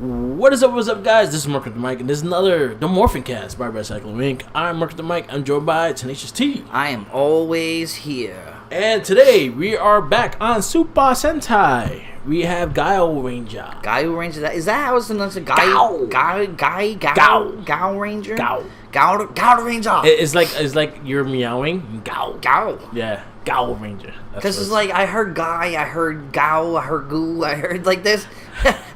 What's up, guys? This is Mark with the Mike, and this is another The MorphinCast by Cycling Inc. I'm Mark with the Mike. I'm joined by Tenacious T. I am always here. And today, we are back on Super Sentai. We have Gaoranger. Gaoranger? Is that how it's announced? Gao. Gaoranger? Gaoranger. It's like you're meowing. Gao. Yeah, Gaoranger. Because it's like, I heard guy, I heard Gao, I heard goo, I heard like this.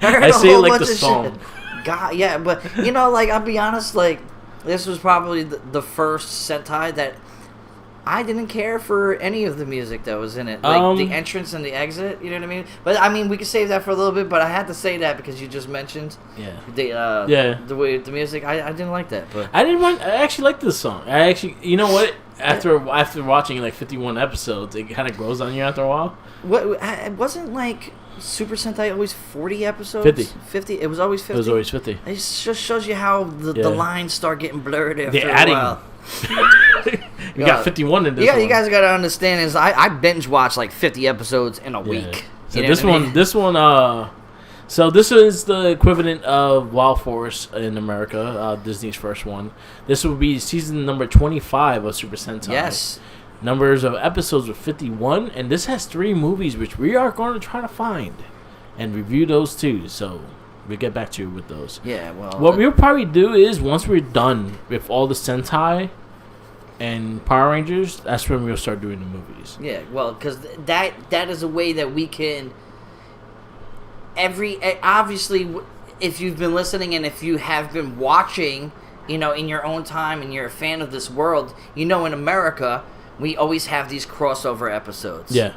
I say it like the song. God, yeah, but you know, like, I'll be honest, like, this was probably the first Sentai that I didn't care for any of the music that was in it. Like, the entrance and the exit, you know what I mean? But, I mean, we could save that for a little bit, but I had to say that because you just mentioned the way the music. I didn't like that, but I actually like this song. You know what? After watching, like, 51 episodes, it kind of grows on you after a while. It wasn't, like, Super Sentai always 40 episodes? 50. It was always 50? It was always 50. It just shows you how the lines start getting blurred after They're adding. a while. We got 51 in this one. You guys got to understand is I binge watch like 50 episodes in a week. So this one, so this is the equivalent of Wild Force in America, Disney's first one. This will be season number 25 of Super Sentai. Yes. Numbers of episodes were 51, and this has 3 movies, which we are going to try to find and review those too. So we'll get back to you with those. Yeah, well, what we'll probably do is once we're done with all the Sentai and Power Rangers, that's when we'll start doing the movies. Yeah, well, because that is a way that we can obviously, if you've been listening and if you have been watching, you know, in your own time and you're a fan of this world, you know, in America we always have these crossover episodes. Yeah.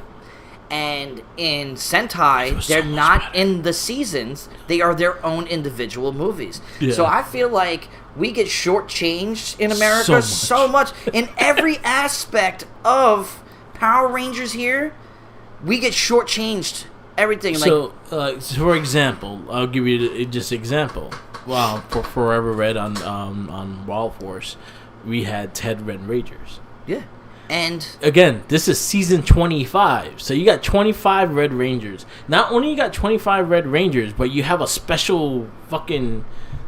And in Sentai, they're not in the seasons. They are their own individual movies. Yeah. So I feel like we get shortchanged in America so much. In every aspect of Power Rangers here, we get shortchanged. Everything. So, for example, I'll give you just an example. Well, for Forever Red on Wild Force, we had 10 Red Rangers. Yeah. And again, this is season 25, so you got 25 Red Rangers. Not only you got 25 Red Rangers, but you have a special fucking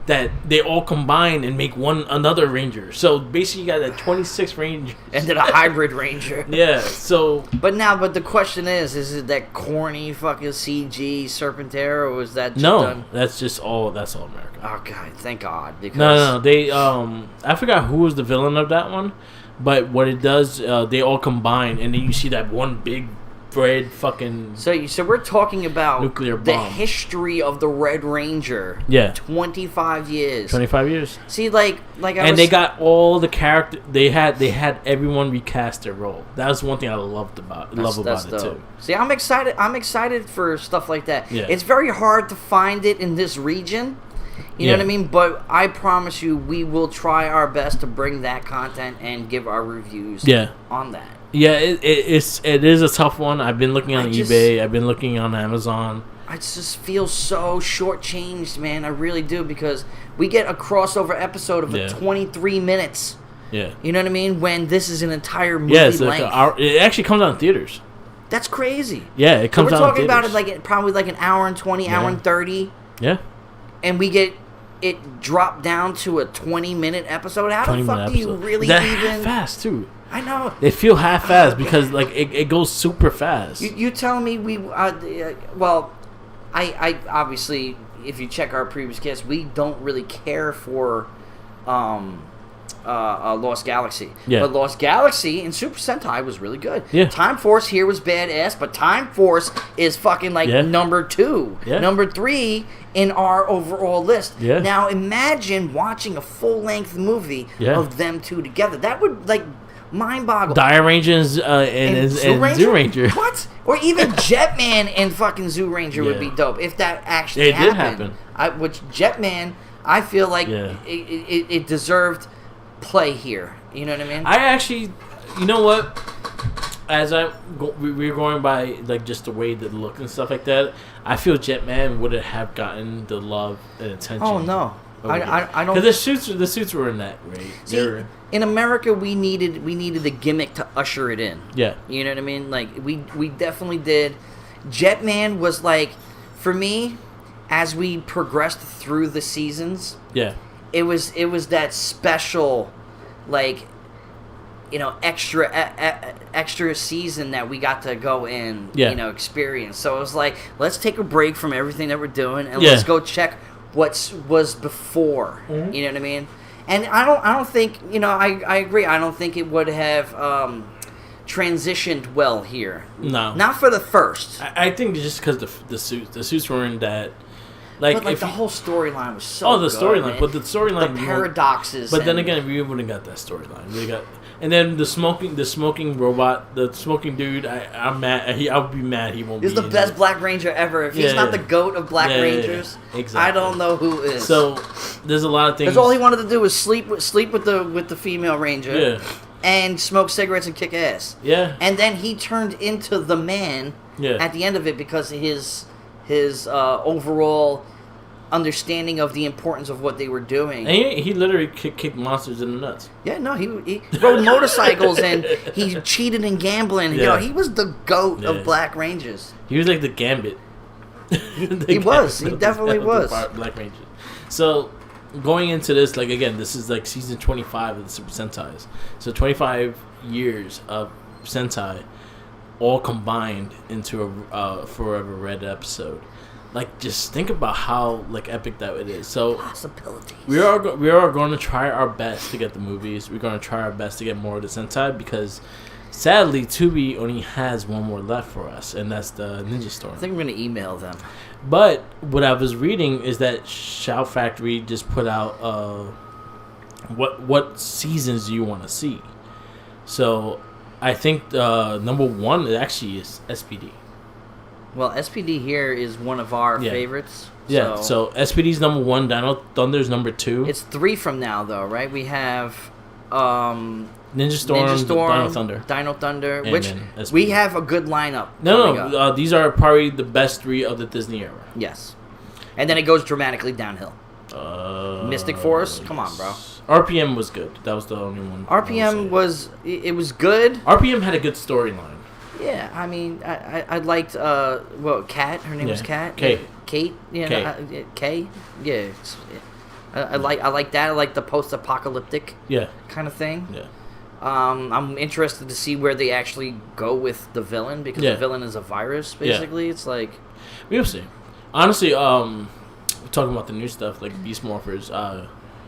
that they all combine and make another Ranger. So basically, you got like 26 Rangers and then a hybrid Ranger. Yeah. So, but the question is it that corny fucking CG Serpentera, or was that just done? That's all America. Oh God, thank God. Because no, they I forgot who was the villain of that one. But what it does, they all combine, and then you see that one big red fucking. So we're talking about nuclear bomb. The history of the Red Ranger. Yeah, 25 years. 25 years. See, like they got all the character. They had everyone recast their role. That was one thing I love about it too. See, I'm excited. I'm excited for stuff like that. Yeah. It's very hard to find it in this region. You know what I mean? But I promise you, we will try our best to bring that content and give our reviews on that. Yeah, it is a tough one. I've been looking on eBay. I've been looking on Amazon. I just feel so shortchanged, man. I really do, because we get a crossover episode of 23 minutes. Yeah. You know what I mean? When this is an entire movie length. It actually comes out in theaters. That's crazy. Yeah, it comes out in theaters. We're talking about it like probably like an hour and 20, hour and 30. Yeah. And we get it dropped down to a 20-minute episode. How the fuck do you really even... fast, too. I know. They feel half-fast because, like, it goes super fast. You telling me we... well, I obviously, if you check our previous guests, we don't really care for Lost Galaxy. Yeah. But Lost Galaxy in Super Sentai was really good. Yeah. Time Force here was badass, but Time Force is fucking like number 2. Yeah. Number 3 in our overall list. Yeah. Now imagine watching a full-length movie of them two together. That would like mind-boggle. Gaorangers and Zoo Ranger. What? Or even Jetman and fucking Zoo Ranger would be dope if that actually happened. Did happen. Which Jetman, I feel like it deserved play here. You know what I mean? I actually, you know what? As we're going by like just the way the look and stuff like that, I feel Jetman wouldn't have gotten the love and attention. Oh no, I don't. Because the suits were in that great. See, in America, we needed the gimmick to usher it in. Yeah, you know what I mean. Like we definitely did. Jetman was like, for me, as we progressed through the seasons, yeah, it was that special, like, extra season that we got to go in, experience. So it was like, let's take a break from everything that we're doing and let's go check what was before. Mm-hmm. You know what I mean? And I don't think, I agree. I don't think it would have transitioned well here. No, not for the first. I think just because the suits weren't that. But the whole storyline was so. The storyline, but the storyline, the paradoxes. But then again, we wouldn't got that storyline. We got, and then the smoking robot, the smoking dude. I'm mad. I'll be mad. He won't. He's the best Black Ranger ever. If he's not the GOAT of Black Rangers, exactly. I don't know who is. So there's a lot of things. Because all he wanted to do was sleep with the female Ranger. Yeah. And smoke cigarettes and kick ass. Yeah. And then he turned into the man. Yeah. At the end of it, because his overall understanding of the importance of what they were doing. And he literally kicked monsters in the nuts. Yeah, no, he rode motorcycles and he cheated in gambling. Yeah. He was the GOAT of Black Rangers. He was like the Gambit. He definitely was. Black Ranger. So, going into this, like, again, this is like season 25 of the Super Sentais. So 25 years of Sentai all combined into a Forever Red episode. Like, just think about how, like, epic that it is. So possibilities. We are going to try our best to get the movies. We're going to try our best to get more of the Sentai because, sadly, Tubi only has one more left for us, and that's the Ninja Storm. I think we're going to email them. But what I was reading is that Shout Factory just put out what seasons do you want to see. So I think number one actually is SPD. Well, SPD here is one of our favorites. Yeah, so SPD's number one, Dino Thunder's number two. It's 3 from now, though, right? We have Ninja Storm, Dino Thunder, which we have a good lineup. No, these are probably the best 3 of the Disney era. Yes. And then it goes dramatically downhill. Mystic Force? Come on, bro. RPM was good. That was the only one. RPM was good. RPM had a good storyline. Yeah, I mean, I liked, Kat? Her name was Kat? Kate. Kate? Yeah, Kay? Yeah. I like that. I like the post-apocalyptic kind of thing. Yeah. I'm interested to see where they actually go with the villain, because the villain is a virus, basically. It's like... We'll see. Honestly, talking about the new stuff, like Beast Morphers...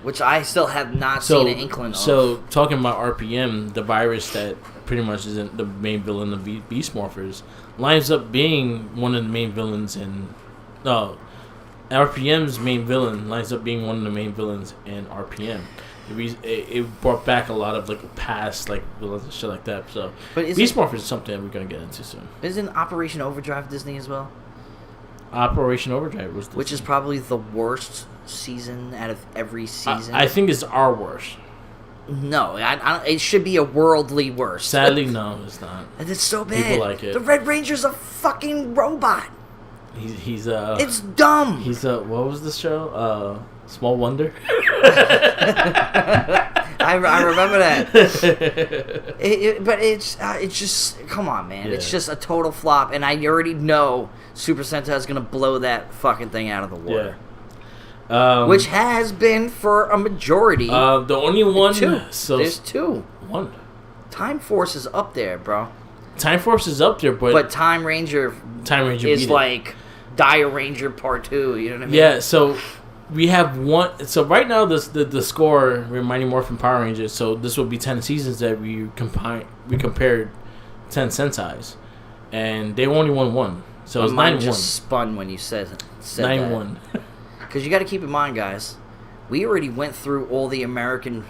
which I still have not seen an inkling of. So, talking about RPM, the virus that pretty much isn't the main villain of Beast Morphers, lines up being one of the main villains in... RPM's main villain lines up being one of the main villains in RPM. It brought back a lot of like past like villains and shit like that. So, Beast Morphers is something that we're gonna get into soon. Isn't Operation Overdrive Disney as well? Operation Overdrive was Disney. Which is probably the worst season out of every season. I think it's our worst. No, it should be a worldly worst. Sadly, no, it's not. It's so bad. People like it. The Red Ranger's a fucking robot. He's It's dumb. He's what was the show? Small Wonder. I remember that. But it's just, come on, man. Yeah. It's just a total flop, and I already know Super Sentai is gonna blow that fucking thing out of the water. Yeah. Which has been for a majority. The only one. 2. So there's 2. 1. Time Force is up there, bro. Time Force is up there, but Time Ranger is like Dire Ranger Part 2. You know what I mean? Yeah. So we have one. So right now, the score reminding Morphin Power Rangers. So this will be 10 seasons that we compared 10 Sentais, and they only won 1. So it's 9-1. Just spun when you said 9-1. Because you got to keep in mind, guys, we already went through all the American.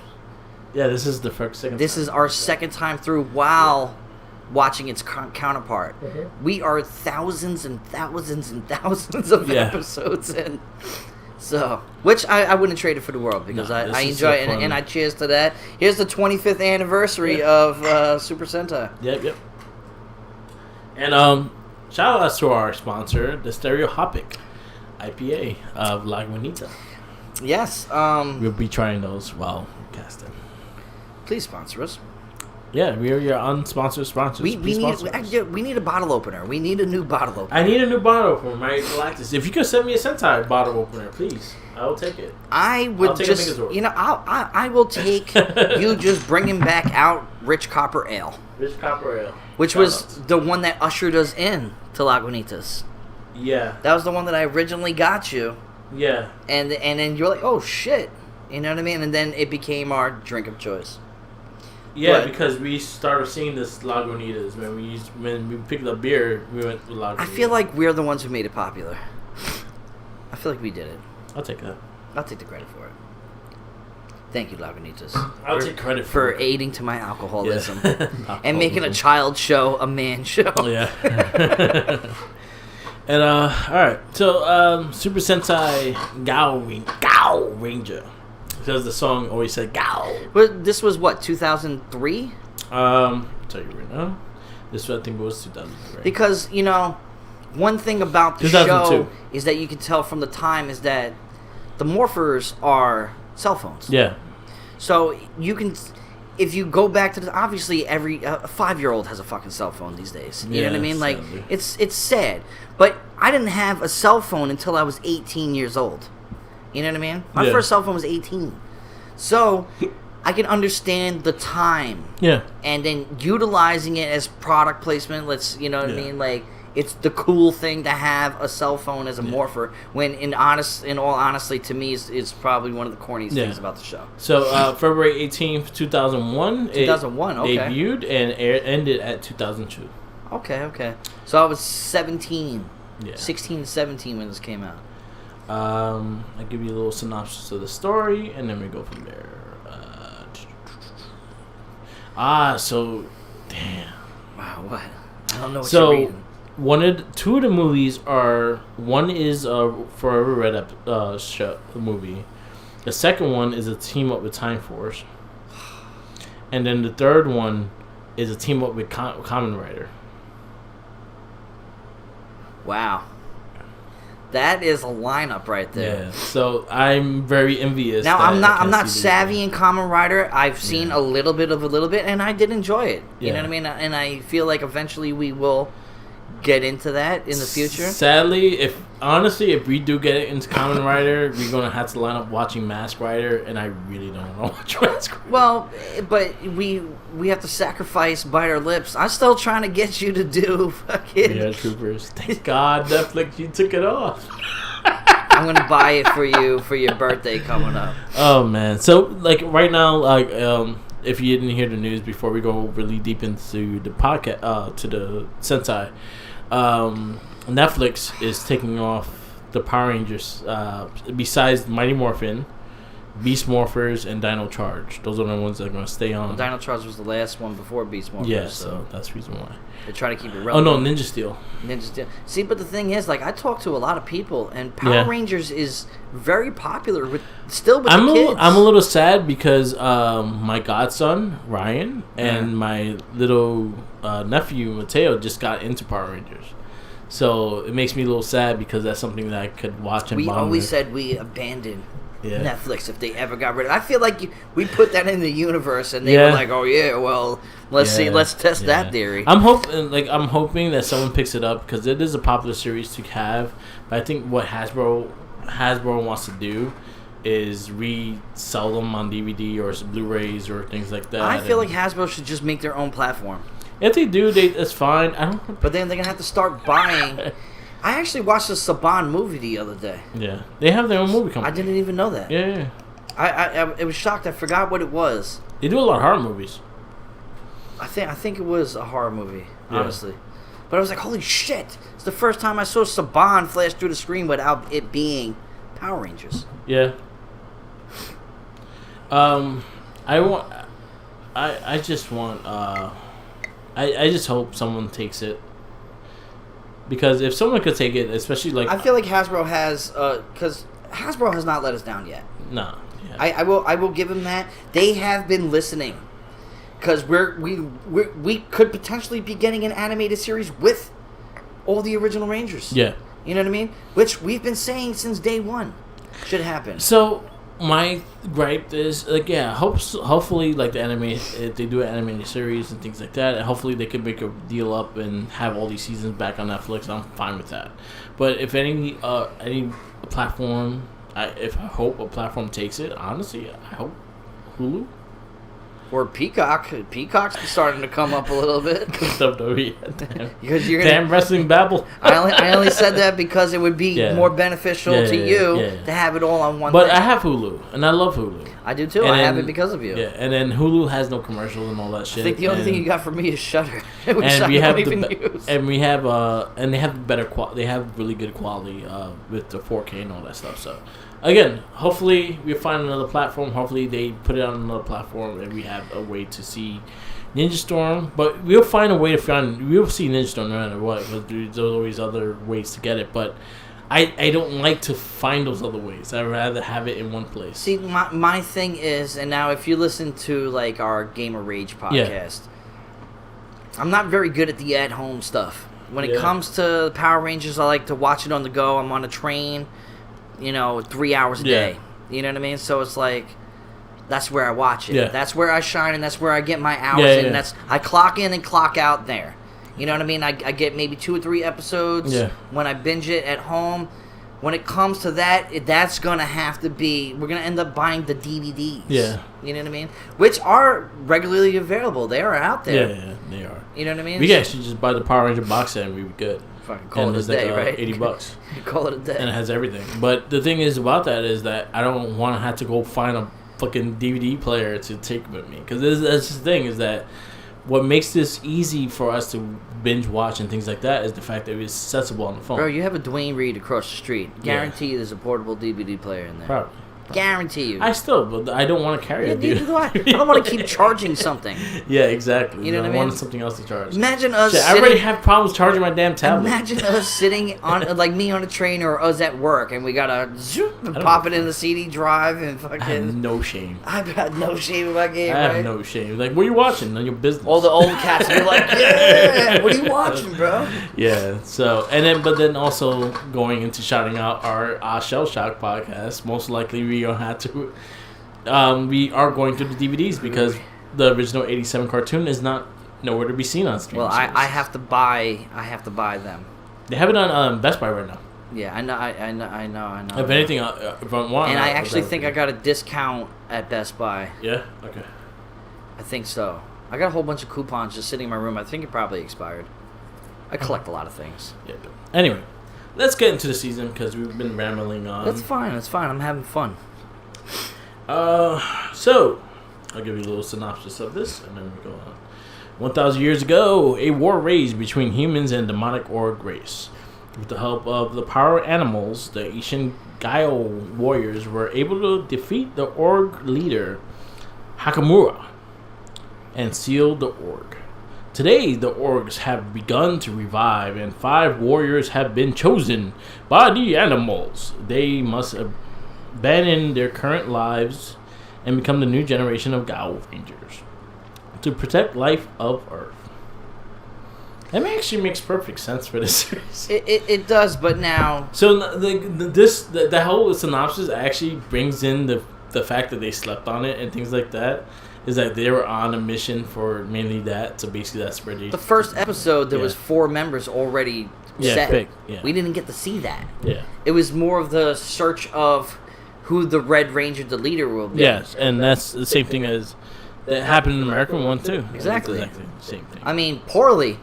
Yeah, this is the second. This is our second time through while watching its counterpart. Mm-hmm. We are thousands and thousands and thousands of episodes in. So, which I wouldn't trade it for the world, because I enjoy it, and I cheers to that. Here's the 25th anniversary of Super Sentai. Yep. And shout out to our sponsor, the Stereohopic IPA of Lagunitas. Yes. We'll be trying those while casting. Please sponsor us. Yeah, we are your unsponsored sponsors. We need a bottle opener. We need a new bottle opener. I need a new bottle opener, right? Galactus. If you could send me a Sentai bottle opener, please, I will take it. I will take you just bringing back out Rich Copper Ale. Rich Copper Ale. Which was the one that ushered us in to Lagunitas. Yeah. That was the one that I originally got you. Yeah. And then you're like, oh shit. You know what I mean? And then it became our drink of choice. Yeah, because we started seeing this Lagunitas. When we picked up beer, we went with Lagunitas. I feel like we're the ones who made it popular. I feel like we did it. I'll take that. I'll take the credit for it. Thank you, Lagunitas. I'll take credit for aiding to my alcoholism. Yeah. And making a child show a man show. Yeah. And alright. So Super Sentai Gaoranger. Because the song always said Gao. But this was what, 2003? I'll tell you right now. This I think was 2003. Because, you know, one thing about the show is that you can tell from the time is that the morphers are cell phones. Yeah. So you can, if you go back to the, obviously every 5-year-old has a fucking cell phone these days. You know what I mean? Like, it's sad. But I didn't have a cell phone until I was 18 years old. You know what I mean? My first cell phone was 18. So I can understand the time. Yeah. And then utilizing it as product placement. You know what I mean? Like, it's the cool thing to have a cell phone as a morpher. When in all honesty, to me, it's probably one of the corniest things about the show. So February 18th, 2001. 2001. Okay. Debuted and ended at 2002. Okay. So I was 17. Yeah. 16, 17 when this came out. I'll give you a little synopsis of the story, and then we go from there. Damn. Wow, what? I don't know what you're reading. Two of the movies are, one is a Forever Red movie. The second one is a team up with Time Force. And then the third one is a team up with Kamen Rider. Wow. That is a lineup right there. Yeah. So I'm very envious. Now I'm not savvy in Kamen Rider. I've seen a little bit, and I did enjoy it. You know what I mean? And I feel like eventually we will get into that in the future. Sadly, if we do get into Kamen Rider, we're gonna have to line up watching Mask Rider, and I really don't want to watch Mask Rider. Well, but we have to sacrifice Bite Our Lips. I'm still trying to get you to do fucking... Yeah, Troopers. Thank God Netflix, you took it off. I'm gonna buy it for you for your birthday coming up. Oh man, so like right now, like if you didn't hear the news before we go really deep into the podcast, to the Sentai, Netflix is taking off the Power Rangers. Besides Mighty Morphin, Beast Morphers, and Dino Charge. Those are the ones that are going to stay on. Well, Dino Charge was the last one before Beast Morphers. Yeah, so that's the reason why. They try to keep it relevant. Oh, no, Ninja Steel. See, but the thing is, like, I talk to a lot of people, and Power Rangers is very popular with the kids. I'm a little sad because my godson, Ryan, and my little nephew, Mateo, just got into Power Rangers. So it makes me a little sad because that's something that I could watch and bond always with. Said we abandoned Netflix if they ever got rid of it. I feel like we put that in the universe and they were like, oh yeah, well, let's test that theory. I'm hoping that someone picks it up because it is a popular series to have. But I think what Hasbro wants to do is resell them on DVD or Blu-rays or things like that. I feel like Hasbro should just make their own platform. If they do, that's fine. But then they're gonna have to start buying. I actually watched the Saban movie the other day. Yeah, they have their own movie company. I didn't even know that. Yeah. I was shocked. I forgot what it was. They do a lot of horror movies. I think it was a horror movie, honestly. But I was like, holy shit! It's the first time I saw Saban flash through the screen without it being Power Rangers. Yeah. I just hope someone takes it. Because if someone could take it, especially like... I feel like Hasbro has... Because Hasbro has not let us down yet. No. Yeah. I will give them that. They have been listening. Because we could potentially be getting an animated series with all the original Rangers. Yeah. You know what I mean? Which we've been saying since day one should happen. So... my gripe is like, hopefully like the anime, if they do an animated series and things like that, and hopefully they could make a deal up and have all these seasons back on Netflix. I'm fine with that. But if any platform, I hope a platform takes it. Honestly, I hope Hulu. Or Peacock. Peacock's starting to come up a little bit. Because damn wrestling babble. I only said that because it would be more beneficial to you to have it all on one. But thing. I have Hulu, and I love Hulu. I do too. I have it because of you. Yeah, and then Hulu has no commercials and all that shit. I think the only thing you got from me is Shudder, which and we have use. And we have and they have better they have really good quality with the 4K and all that stuff. So. Again, hopefully we find another platform. Hopefully they put it on another platform and we have a way to see Ninja Storm. But we'll find a way we'll see Ninja Storm no matter what. Because there's always other ways to get it. But I don't like to find those other ways. I'd rather have it in one place. See, my thing is, and now if you listen to like our Gamer Rage podcast, I'm not very good at the at-home stuff. When it comes to Power Rangers, I like to watch it on the go. I'm on a train. 3 hours a day. You know what I mean? So it's like, that's where I watch it. Yeah. That's where I shine, and that's where I get my hours in. I clock in and clock out there. You know what I mean? I get maybe 2 or 3 episodes when I binge it at home. When it comes to that, that's going to have to be, we're going to end up buying the DVDs. Yeah. You know what I mean? Which are regularly available. They are out there. Yeah, they are. You know what I mean? We can actually just buy the Power Ranger box set and we'd be good. Fucking call it a day, right? $80. You call it a day. And it has everything. But the thing is about that is that I don't want to have to go find a fucking DVD player to take with me. Because that's the thing is that what makes this easy for us to binge watch and things like that is the fact that it's accessible on the phone. Bro, you have a Dwayne Reed across the street. Guarantee there's a portable DVD player in there. Probably. Guarantee you. But I don't want to carry it. Neither do I. I don't want to keep charging something. Yeah, exactly. You know what I mean? I want something else to charge. Imagine us. I already have problems charging my damn tablet. Imagine us sitting on, like me on a train or us at work, and we gotta pop it in the CD drive and fucking. I have no shame. I've got no shame in my game. I have no shame. Like, what are you watching? None of your business. All the old cats be like, yeah, what are you watching, bro? Yeah. So, but then also going into shouting out our Shell Shock podcast. Most likely we gonna have to. We are going through the DVDs because the original '87 cartoon is nowhere to be seen on streaming. Well, I have to buy them. They have it on Best Buy right now. Yeah, I know. If anything, if I want, and I actually think I got a discount at Best Buy. Yeah. Okay. I think so. I got a whole bunch of coupons just sitting in my room. I think it probably expired. I collect a lot of things. Yeah. Anyway, let's get into the season because we've been rambling on. That's fine. I'm having fun. So I'll give you a little synopsis of this, and then we go on. 1,000 years ago, a war raged between humans and demonic orc race. With the help of the power animals, the ancient Gaio warriors were able to defeat the orc leader Hakamura and seal the orc. Today, the orcs have begun to revive, and 5 warriors have been chosen by the animals. They must abandon their current lives and become the new generation of Gaorangers to protect life of Earth. That actually makes perfect sense for this series. It does, but now... So the whole synopsis actually brings in the fact that they slept on it and things like that. Is that they were on a mission for mainly that. So basically that's where they... The first episode, there was 4 members already set. Picked, yeah. We didn't get to see that. Yeah. It was more of the search of who the Red Ranger, the leader, will be. Yes, and that's the same thing as that happened in the American one too. Exactly the same thing. I mean, poorly.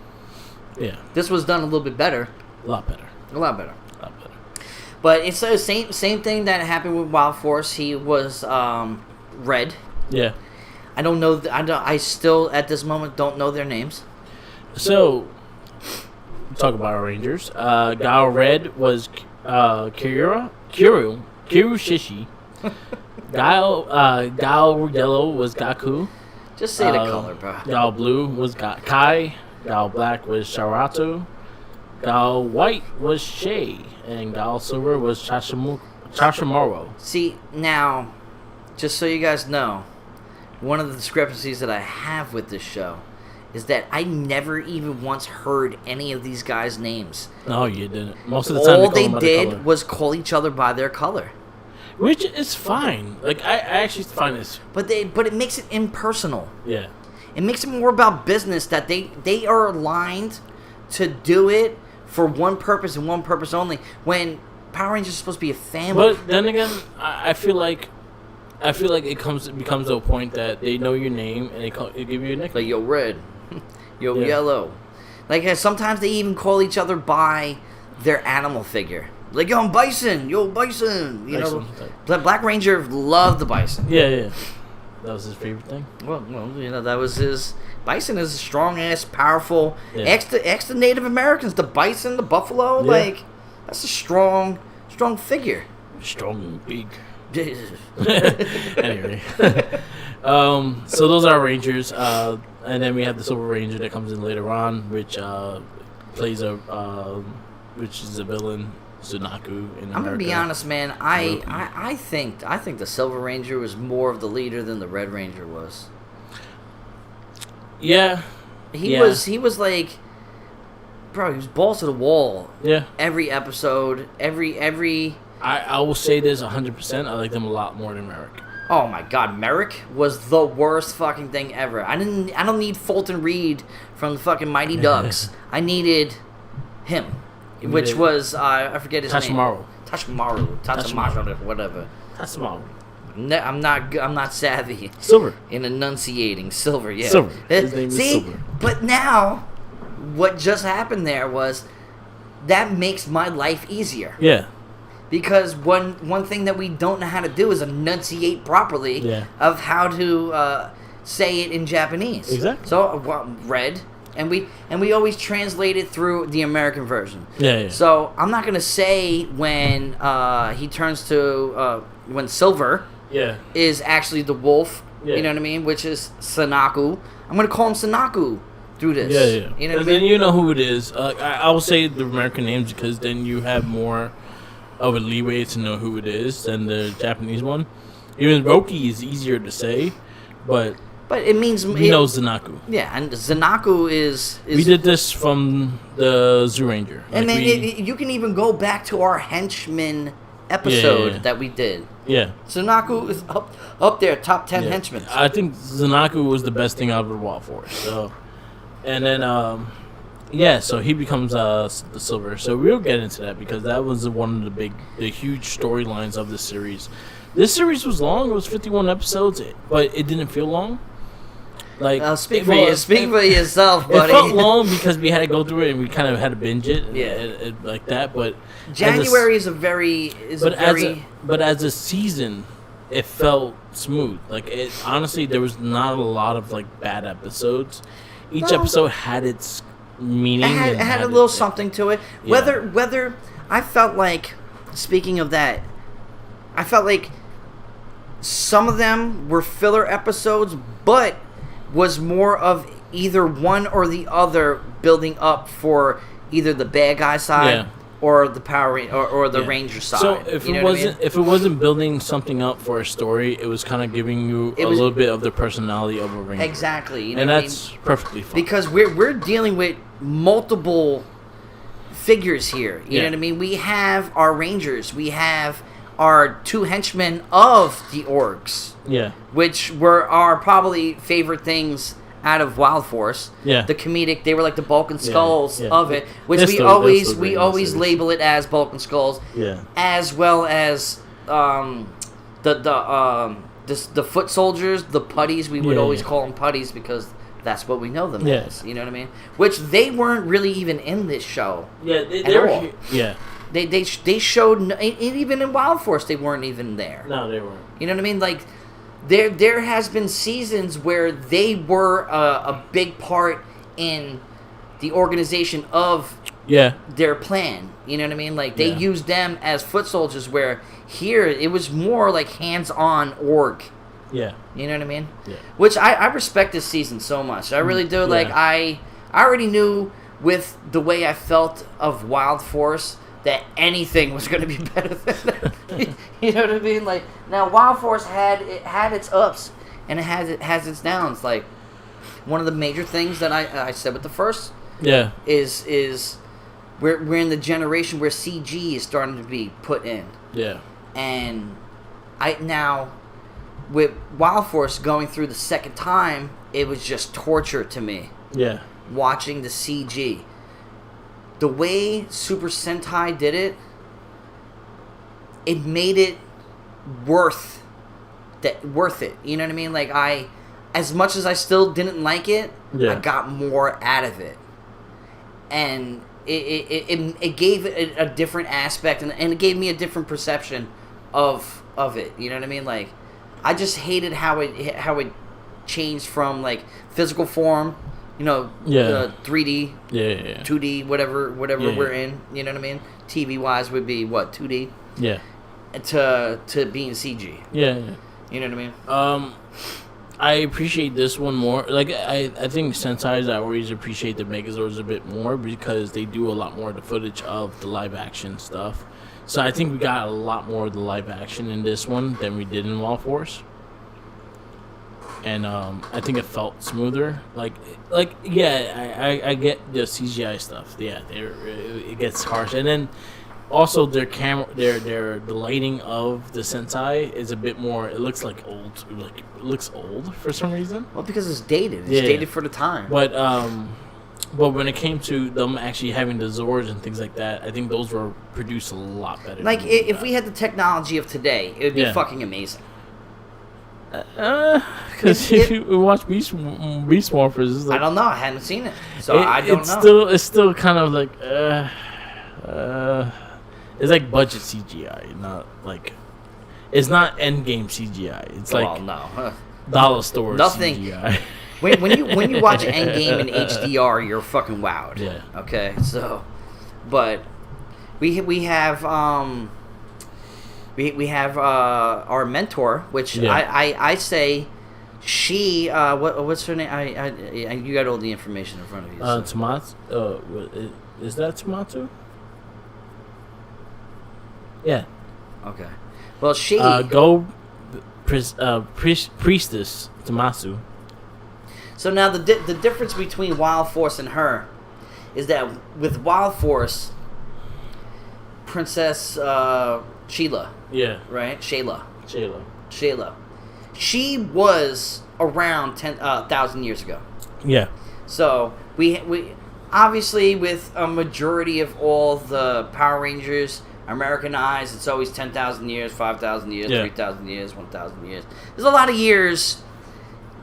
Yeah. This was done a little bit better. A lot better. But it's the same thing that happened with Wild Force. He was Red. Yeah. I don't know. I still at this moment don't know their names. So, talk about our Rangers. Gao Red was Kiru Shishi. Gao Yellow was Gaku. Just say the color, bro. Gao Blue was Kai. Gao Black was Sharato. Gao White was Shay. And Gao Silver was Chashimoro. See, now, just so you guys know, one of the discrepancies that I have with this show is that I never even once heard any of these guys' names. No, you didn't. Most of the time, all they did was call each other by their color. Which is fine. Like I actually find this. But it makes it impersonal. Yeah. It makes it more about business that they are aligned to do it for one purpose and one purpose only. When Power Rangers is supposed to be a family. But then again, I feel like it becomes to a point that they know your name and they give you a nickname. Like, yo, Red. Yo, Yellow. Like, sometimes they even call each other by their animal figure. Like, yo, I'm Bison. Yo, Bison. You know, Black Ranger loved the Bison. Yeah. That was his favorite thing. Well, you know, that was his... Bison is a strong-ass, powerful... Yeah. Ex the Native Americans. The Bison, the Buffalo. Yeah. Like, that's a strong figure. Strong and big. Anyway. So those are Rangers. And then we have the Silver Ranger that comes in later on, which plays which is a villain, Sunaku in America. I'm gonna be honest, man. I think the Silver Ranger was more of the leader than the Red Ranger was. Yeah. He was like, bro, he was balls to the wall. Yeah. Every episode, every. I will say this 100%. I like them a lot more than Merrick. Oh my God, Merrick was the worst fucking thing ever. I don't need Fulton Reed from the fucking Mighty Ducks. I needed him, which was I forget his name. Tachamaru, whatever. Tachamaru. I'm not savvy. Silver. In enunciating Silver, yeah. Silver. His name is Silver. But now, what just happened there was that makes my life easier. Yeah. Because one thing that we don't know how to do is enunciate properly of how to say it in Japanese. Exactly. So Red, and we always translate it through the American version. Yeah. So I'm not gonna say when he turns to when Silver is actually the wolf. Yeah. You know what I mean? Which is Sanaku. I'm gonna call him Sanaku through this. Yeah. You know what I mean? Then you know who it is. I will say the American names because then you have more of a leeway to know who it is than the Japanese one. Even Roki is easier to say, but it means we know Zanaku. Yeah, and Zanaku is we did this from the Zoo Ranger. And then you can even go back to our henchman episode that we did. Yeah. Zanaku is up there, top 10 henchmen. I think Zanaku was the best thing out of the Wild Force. So, and then so he becomes the Silver. So we'll get into that because that was one of the huge storylines of the series. This series was long. It was 51 episodes, but it didn't feel long. Like speak for yourself, buddy. It felt long because we had to go through it and we kind of had to binge it, like that. But January is very. But as a season, it felt smooth. Like honestly, there was not a lot of like bad episodes. Each episode had its meaning. It had a little something to it. Yeah. Whether I felt like, speaking of that, I felt like some of them were filler episodes, but was more of either one or the other building up for either the bad guy side or the Power or the Ranger side. So if it wasn't building something up for a story, it was kind of giving you a little bit of the personality of a Ranger. Exactly, you know and that's perfectly fine because we're dealing with multiple figures here. You know what I mean? We have our Rangers, we have our two henchmen of the orcs. Yeah. Which were our probably favorite things out of Wild Force. Yeah. The comedic, they were like the Balkan Skulls of it, which we always label it as Balkan Skulls. Yeah. As well as the foot soldiers, the putties, we would always call them putties because that's what we know them as. You know what I mean? Which they weren't really even in this show. Yeah, they were. Yeah. They showed, even in Wild Force, they weren't even there. No, they weren't. You know what I mean? Like, there has been seasons where they were a big part in the organization of their plan. You know what I mean? Like, they used them as foot soldiers, where here, it was more like hands-on org. Yeah. You know what I mean? Yeah. Which I respect this season so much. I really do. Yeah. Like, I already knew with the way I felt of Wild Force that anything was going to be better than that. You know what I mean? Like, now Wild Force had its ups and it has its downs. Like, one of the major things that I said with the first is we're in the generation where CG is starting to be put in. Yeah. And with Wild Force going through the second time, it was just torture to me. Yeah. Watching the CG. The way Super Sentai did it, it made it worth it. You know what I mean? Like, as much as I still didn't like it, I got more out of it. And it gave it a different aspect, and it gave me a different perception of it. You know what I mean? Like, I just hated how it changed from like physical form, you know, 3D, 2D, whatever we're in. You know what I mean? TV wise would be what, 2D? Yeah. To being CG. Yeah. You know what I mean? I appreciate this one more. Like, I think Sensei's, I always appreciate the Megazords a bit more because they do a lot more of the footage of the live action stuff. So I think we got a lot more of the live action in this one than we did in Wild Force. And I think it felt smoother. Like yeah, I get the CGI stuff. Yeah, it gets harsh. And then also their the lighting of the Sentai is a bit more. It looks like old. Like it looks old for some reason. Well, because it's dated. It's dated for the time. But when it came to them actually having the Zords and things like that, I think those were produced a lot better. Like, if we had the technology of today, it would be fucking amazing. Because if you watch Beast Morphers, it's like, I don't know. I haven't seen it, so I don't know. It's still kind of like it's like budget CGI, not like it's not Endgame CGI. It's like dollar store CGI. When you watch Endgame in HDR, you're fucking wowed. Yeah. Okay. So, but we have our mentor, which I say she what's her name? You got all the information in front of you. Tomatsu. Is that Tomatsu? Yeah. Okay. Well, she priestess Tomatsu. So now the difference between Wild Force and her is that with Wild Force, Princess Sheila. Yeah. Right? Shayla. Shayla. She was around 10,000 years ago. Yeah. So we obviously, with a majority of all the Power Rangers Americanized, it's always 10,000 years, 5,000 years, 3,000 years, 1,000 years. There's a lot of years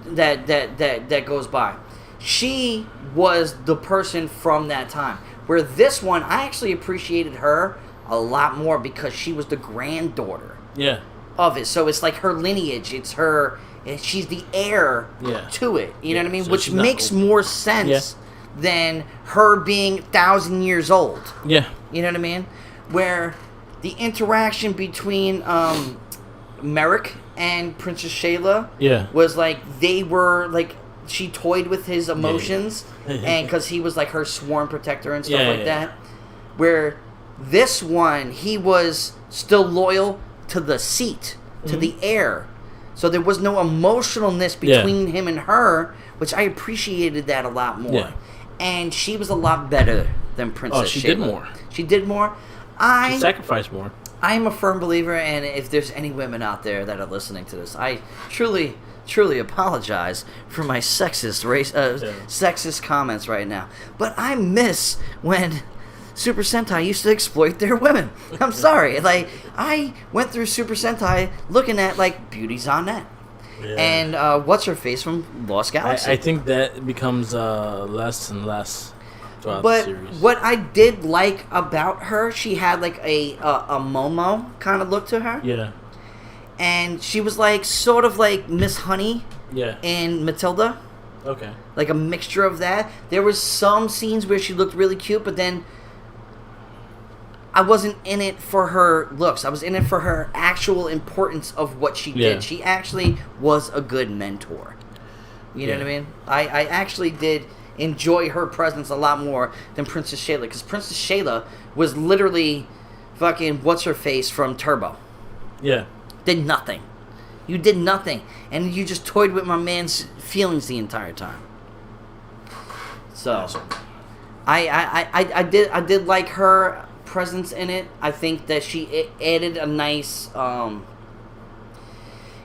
that goes by. She was the person from that time. Where this one, I actually appreciated her a lot more because she was the granddaughter of it. So it's like her lineage. It's her. She's the heir to it. You know what I mean? So which makes more sense than her being 1,000 years old. Yeah. You know what I mean? Where the interaction between Merrick and Princess Shayla was like they were like she toyed with his emotions and because he was like her sworn protector and stuff like that. Where this one, he was still loyal to the seat, to the heir. So there was no emotionalness between him and her, which I appreciated that a lot more. Yeah. And she was a lot better than Princess Shayla. She did more. She did more. She sacrificed more. I'm a firm believer, and if there's any women out there that are listening to this, I truly apologize for my sexist comments right now. But I miss when Super Sentai used to exploit their women. I'm sorry. Like, I went through Super Sentai looking at, like, Beauty's on Net. Yeah. And what's her face from Lost Galaxy? I think that becomes less and less throughout the series. What I did like about her, she had like a Momo kind of look to her. Yeah. And she was like sort of like Miss Honey. Yeah. In Matilda. Okay. Like a mixture of that. There was some scenes where she looked really cute, but then I wasn't in it for her looks. I was in it for her actual importance of what she did. She actually was a good mentor. You know what I mean? I actually did enjoy her presence a lot more than Princess Shayla, because Princess Shayla was literally fucking what's-her-face from Turbo. Yeah. Did nothing. You did nothing. And you just toyed with my man's feelings the entire time. So, awesome. I did like her presence in it. I think that she added a nice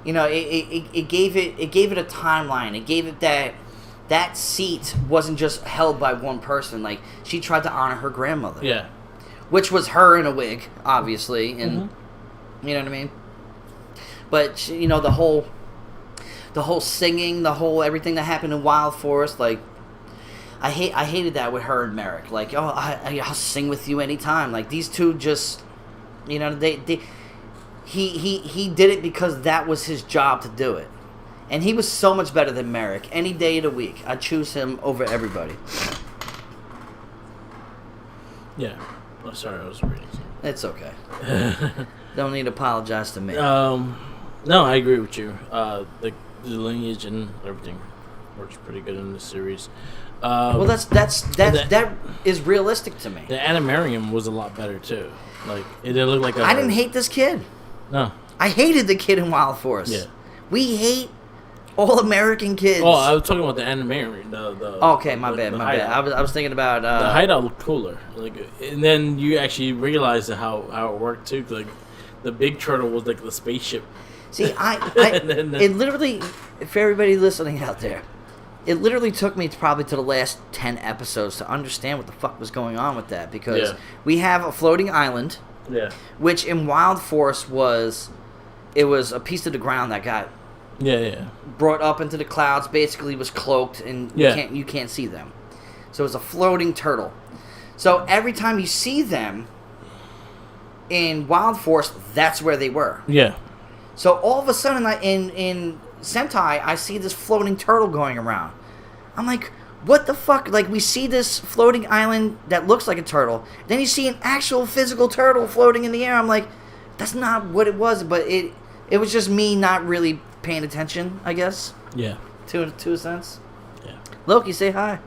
it gave it a timeline. It gave it that seat wasn't just held by one person. Like, she tried to honor her grandmother. Yeah. Which was her in a wig, obviously, and you know what I mean. But the whole singing, the whole everything that happened in Wild Forest, like I hated that with her and Merrick. Like, I'll sing with you anytime. Like, these two just, he did it because that was his job to do it. And he was so much better than Merrick. Any day of the week, I'd choose him over everybody. Yeah. Oh, sorry, I was reading something. It's okay. Don't need to apologize to me. No, I agree with you. The lineage and everything works pretty good in this series. Well, that is realistic to me. The Animarium was a lot better too. Like, it didn't look like I didn't hate this kid. No. I hated the kid in Wild Forest. Yeah. We hate all American kids. Oh, I was talking about the Animarium. Okay, my bad. I was thinking about the hideout looked cooler. Like, and then you actually realized how it worked too. Like, the big turtle was like the spaceship. See, it literally, for everybody listening out there, it literally took me probably to the last 10 episodes to understand what the fuck was going on with that, because we have a floating island, which in Wild Forest was a piece of the ground that got brought up into the clouds, basically was cloaked, and you can't see them. So it's a floating turtle. So every time you see them in Wild Forest, that's where they were. Yeah. So all of a sudden, in Sentai, I see this floating turtle going around. I'm like, what the fuck? Like, we see this floating island that looks like a turtle. Then you see an actual physical turtle floating in the air. I'm like, that's not what it was. But it was just me not really paying attention, I guess. Yeah. To a sense. Yeah. Loki, say hi.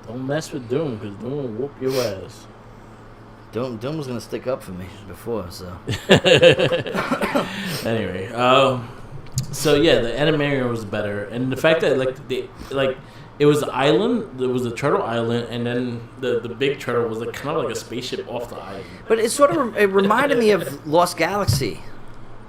Don't mess with Doom, because Doom will whoop your ass. Doom was gonna stick up for me before, so. Anyway, so yeah, the Animarium was better, and the fact that it was an island, there was a turtle island, and then the big turtle was like kind of like a spaceship off the island. But it reminded me of Lost Galaxy.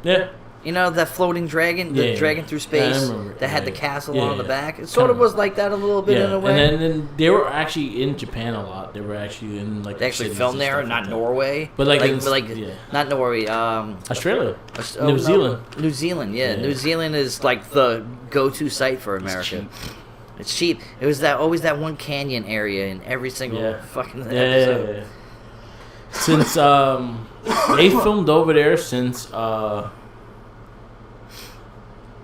Yeah. You know, that floating dragon, the dragon through space that had the castle on the back? It sort of was like that a little bit in a way. And then they were actually in Japan a lot. They were actually in like... They actually filmed there, not Norway. But not Norway. Australia. New Zealand. New Zealand, yeah. New Zealand is like the go-to site for America. It's cheap. It was always that one canyon area in every single fucking episode. Yeah. Since they filmed over there since...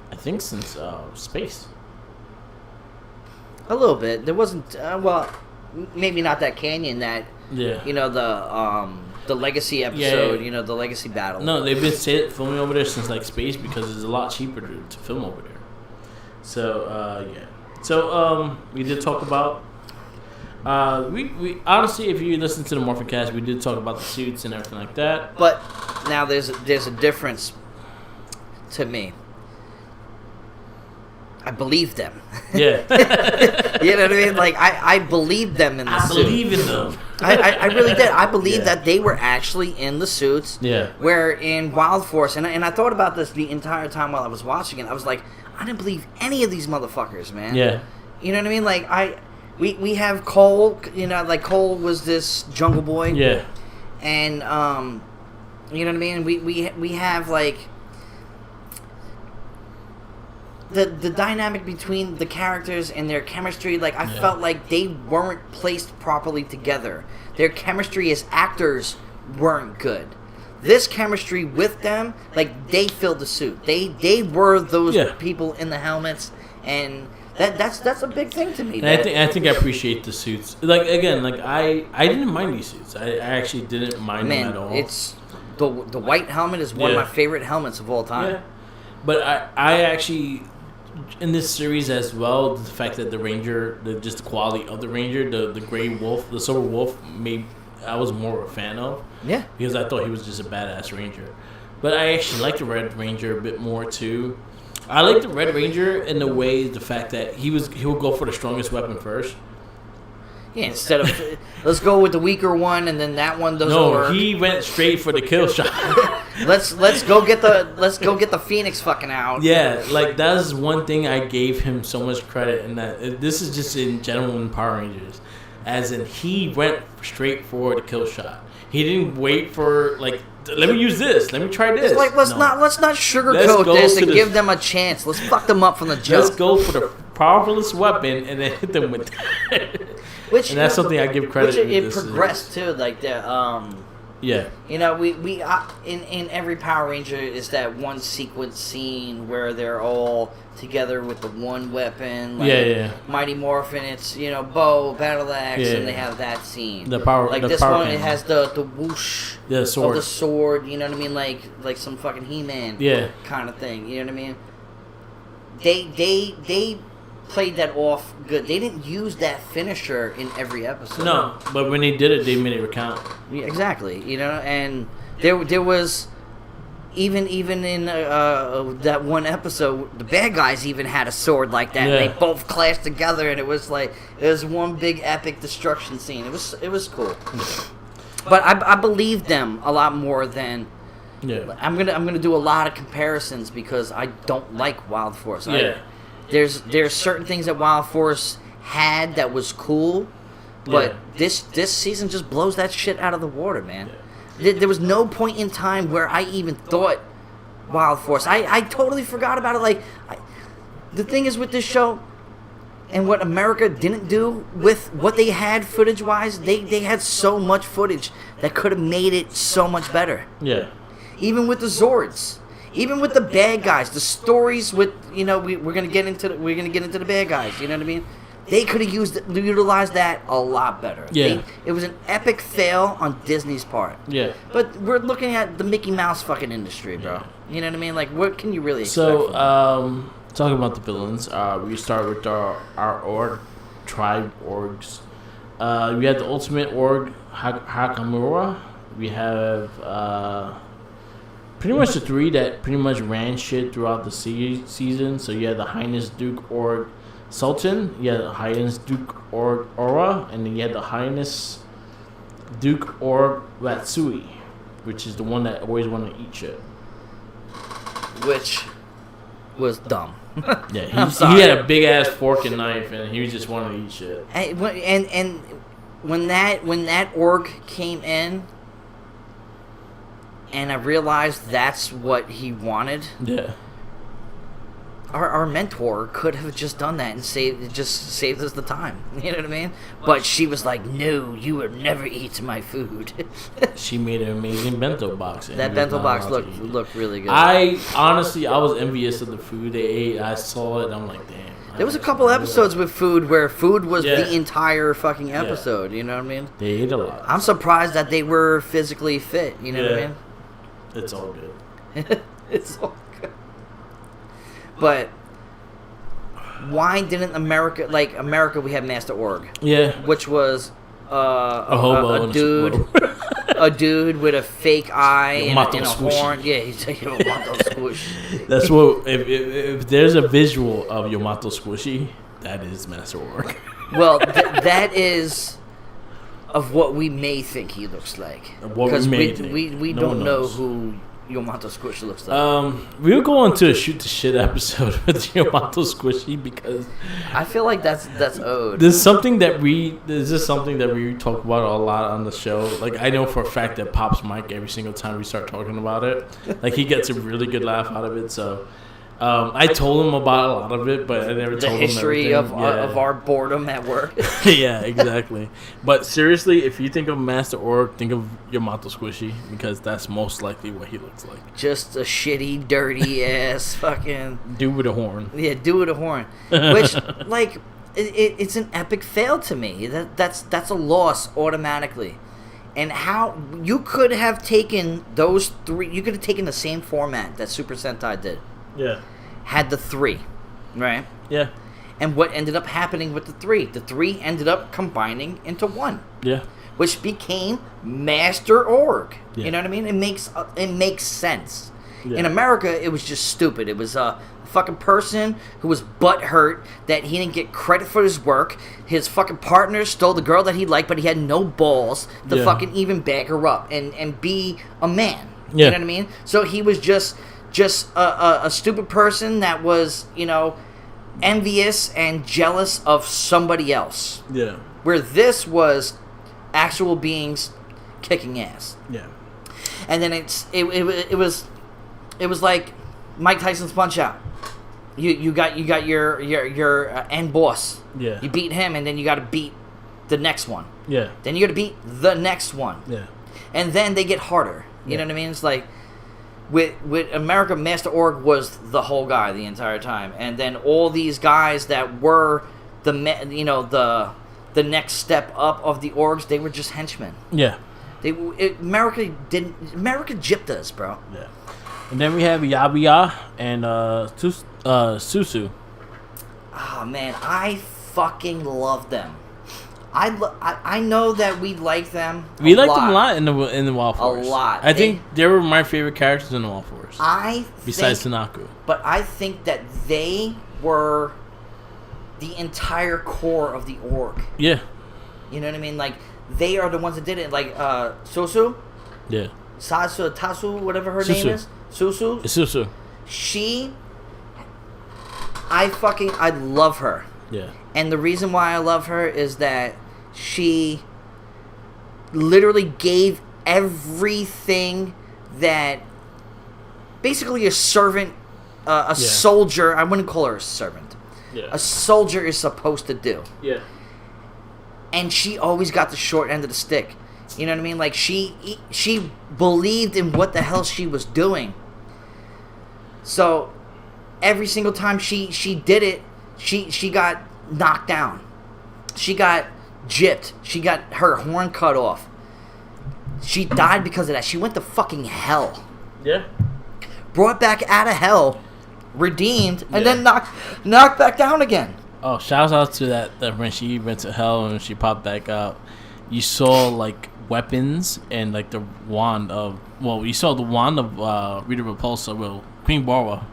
I think since space. A little bit. There wasn't maybe not that canyon that the legacy episode, the legacy battle. No, they've been filming over there since like space because it's a lot cheaper to film over there. So So we did talk about we honestly, if you listen to the MorphinCast, we did talk about the suits and everything like that. But now there's a difference to me. I believe them. Yeah. You know what I mean? Like, I believed them in the suit. I believe in them. I really did. I believe that they were actually in the suits. Yeah. Where in Wild Force, and I thought about this the entire time while I was watching it. I was like, I didn't believe any of these motherfuckers, man. Yeah. You know what I mean? Like, we have Cole, like Cole was this jungle boy. Yeah. And, you know what I mean? We have, like... The dynamic between the characters and their chemistry, like, I felt like they weren't placed properly together. Their chemistry as actors weren't good. This chemistry with them, like, they filled the suit. They were those people in the helmets, and that's a big thing to me. I think I appreciate the suits. Like, again, like I didn't mind these suits. I actually didn't mind them at all. It's the white helmet is one of my favorite helmets of all time. Yeah. But I actually, in this series as well, the fact that the Ranger, just the quality of the Ranger, the gray wolf, the silver wolf, I was more of a fan of. Yeah. Because I thought he was just a badass Ranger. But I actually like the Red Ranger a bit more too. I like the Red Ranger in the way, the fact that he would go for the strongest weapon first. Yeah, instead of let's go with the weaker one and then that one doesn't work. No, he went straight for the kill shot. let's go get the Phoenix fucking out. Yeah, like that's one thing I gave him so much credit, and that this is just in general in Power Rangers, as in he went straight for the kill shot. He didn't wait for like, let me use this, let me try this. It's like let's not sugarcoat this and give them a chance. Let's fuck them up from the jump. Let's go for the powerfulest weapon and then hit them with that. And that's something I give credit. It progressed too, like the yeah. You know, we in every Power Ranger is that one sequence scene where they're all together with the one weapon. Like Mighty Morphin, it's bow, battle axe, and they have that scene. The power, like the this power one, cannon. it has the whoosh of the sword. You know what I mean? Like some fucking He-Man kind of thing. You know what I mean? They played that off good. They didn't use that finisher in every episode. No, but when they did it, they made it recount. Yeah, exactly. And there was even in that one episode, the bad guys even had a sword like that. And they both clashed together, and it was one big epic destruction scene. It was cool. But I believed them a lot more than. Yeah. I'm gonna do a lot of comparisons because I don't like Wild Force. Yeah. There's certain things that Wild Force had that was cool, but this season just blows that shit out of the water, man. There was no point in time where I even thought Wild Force. I totally forgot about it. The thing is with this show, and what America didn't do with what they had footage-wise, they had so much footage that could have made it so much better. Yeah. Even with the Zords. Even with the bad guys, the stories with we're gonna get into the bad guys. You know what I mean? They could have utilized that a lot better. Yeah, it was an epic fail on Disney's part. Yeah, but we're looking at the Mickey Mouse fucking industry, bro. You know what I mean? Like, what can you really expect? So, talking about the villains, we start with our org, tribe orgs. We have the ultimate org, Hakamura. We have pretty much the three that pretty much ran shit throughout the season. So you had the Highness Duke Org Sultan, you had the Highness Duke Org Aura, and then you had the Highness Duke Org Ratsui, which is the one that always wanted to eat shit. Which was dumb. Yeah, he had a big ass fork and knife, and he just wanted to eat shit. And when that org came in, and I realized that's what he wanted. Yeah. Our mentor could have just done that and saved us the time. You know what I mean? But she was like, "No, you will never eat my food." She made an amazing bento box. That bento box looked really good. I was envious of the food they ate. I saw it, and I'm like, damn. There was a couple episodes with food where food was the entire fucking episode. You know what I mean? They ate a lot. I'm surprised that they were physically fit. You know what I mean? It's all good. It's all good. But why didn't America, we had Master Org. Yeah. Which was a dude. A dude with a fake eye and a horn. Yeah, he's a Yamato Squishy. That's what, if there's a visual of Yamato Squishy, that is Master Org. Well, that is of what we may think he looks like, because we don't know who Yamato Squishy looks like. We'll go on to a shoot the shit episode with Yamato Squishy because I feel like that's owed. This is something that we talk about a lot on the show. Like, I know for a fact that Pop's Mike, every single time we start talking about it, like, he gets a really good laugh out of it. So I told him about a lot of it, but I never told him the history of our boredom at work. Yeah, exactly. But seriously, if you think of Master Org, think of Yamato Squishy, because that's most likely what he looks like. Just a shitty, dirty ass fucking dude with a horn. Yeah, dude with a horn. Which, like, it's an epic fail to me. That's a loss automatically. And how you could have taken those three? You could have taken the same format that Super Sentai did. Yeah. Had the three, right? Yeah. And what ended up happening with the three? The three ended up combining into one. Yeah. Which became Master Org. Yeah. You know what I mean? It makes sense. Yeah. In America, it was just stupid. It was a fucking person who was butthurt that he didn't get credit for his work. His fucking partner stole the girl that he liked, but he had no balls to fucking even back her up and be a man. You know what I mean? So he was just a stupid person that was, envious and jealous of somebody else. Yeah. Where this was actual beings kicking ass. Yeah. And then it was like Mike Tyson's Punch Out. You got your end boss. Yeah. You beat him, and then you got to beat the next one. Yeah. Then you got to beat the next one. Yeah. And then they get harder. You know what I mean? It's like with America, Master Org was the whole guy the entire time, and then all these guys that were the next step up of the orgs, they were just henchmen. Yeah. America gypped us, bro. Yeah. And then we have Yabiya and Susu. Oh man, I fucking love them. I know that we like them. We liked them a lot in the Wild Force. A lot. I think they were my favorite characters in the Wild Force. Besides Tanaku. But I think that they were the entire core of the org. Yeah. You know what I mean? Like, they are the ones that did it. Like, Susu? Yeah. Tasu, whatever her name is. Susu? It's Susu. I love her. Yeah. And the reason why I love her is that she literally gave everything that basically a servant, soldier, I wouldn't call her a servant. Yeah. A soldier is supposed to do. Yeah. And she always got the short end of the stick. You know what I mean? Like, she believed in what the hell she was doing. So every single time she did it, she got knocked down. She got gypped. She got her horn cut off. She died because of that. She went to fucking hell. Yeah. Brought back out of hell, redeemed, and then knocked back down again. Oh, shout out to that when she went to hell and she popped back out. You saw like weapons and like the wand of you saw the wand of Rita Repulsa, Queen Bora.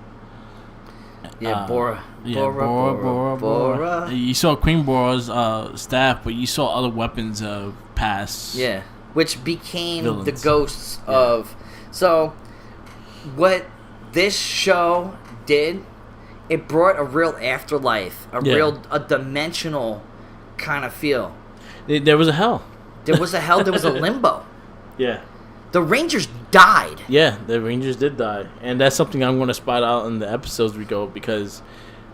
Yeah, Bora. Bora. You saw Queen Bora's staff, but you saw other weapons of past. Yeah, which became villains. The ghosts of. So, what this show did, it brought a real afterlife, a dimensional kind of feel. There was a hell. There was a hell. There was a limbo. Yeah. The Rangers died. Yeah, the Rangers did die. And that's something I'm going to spot out in the episodes we go, because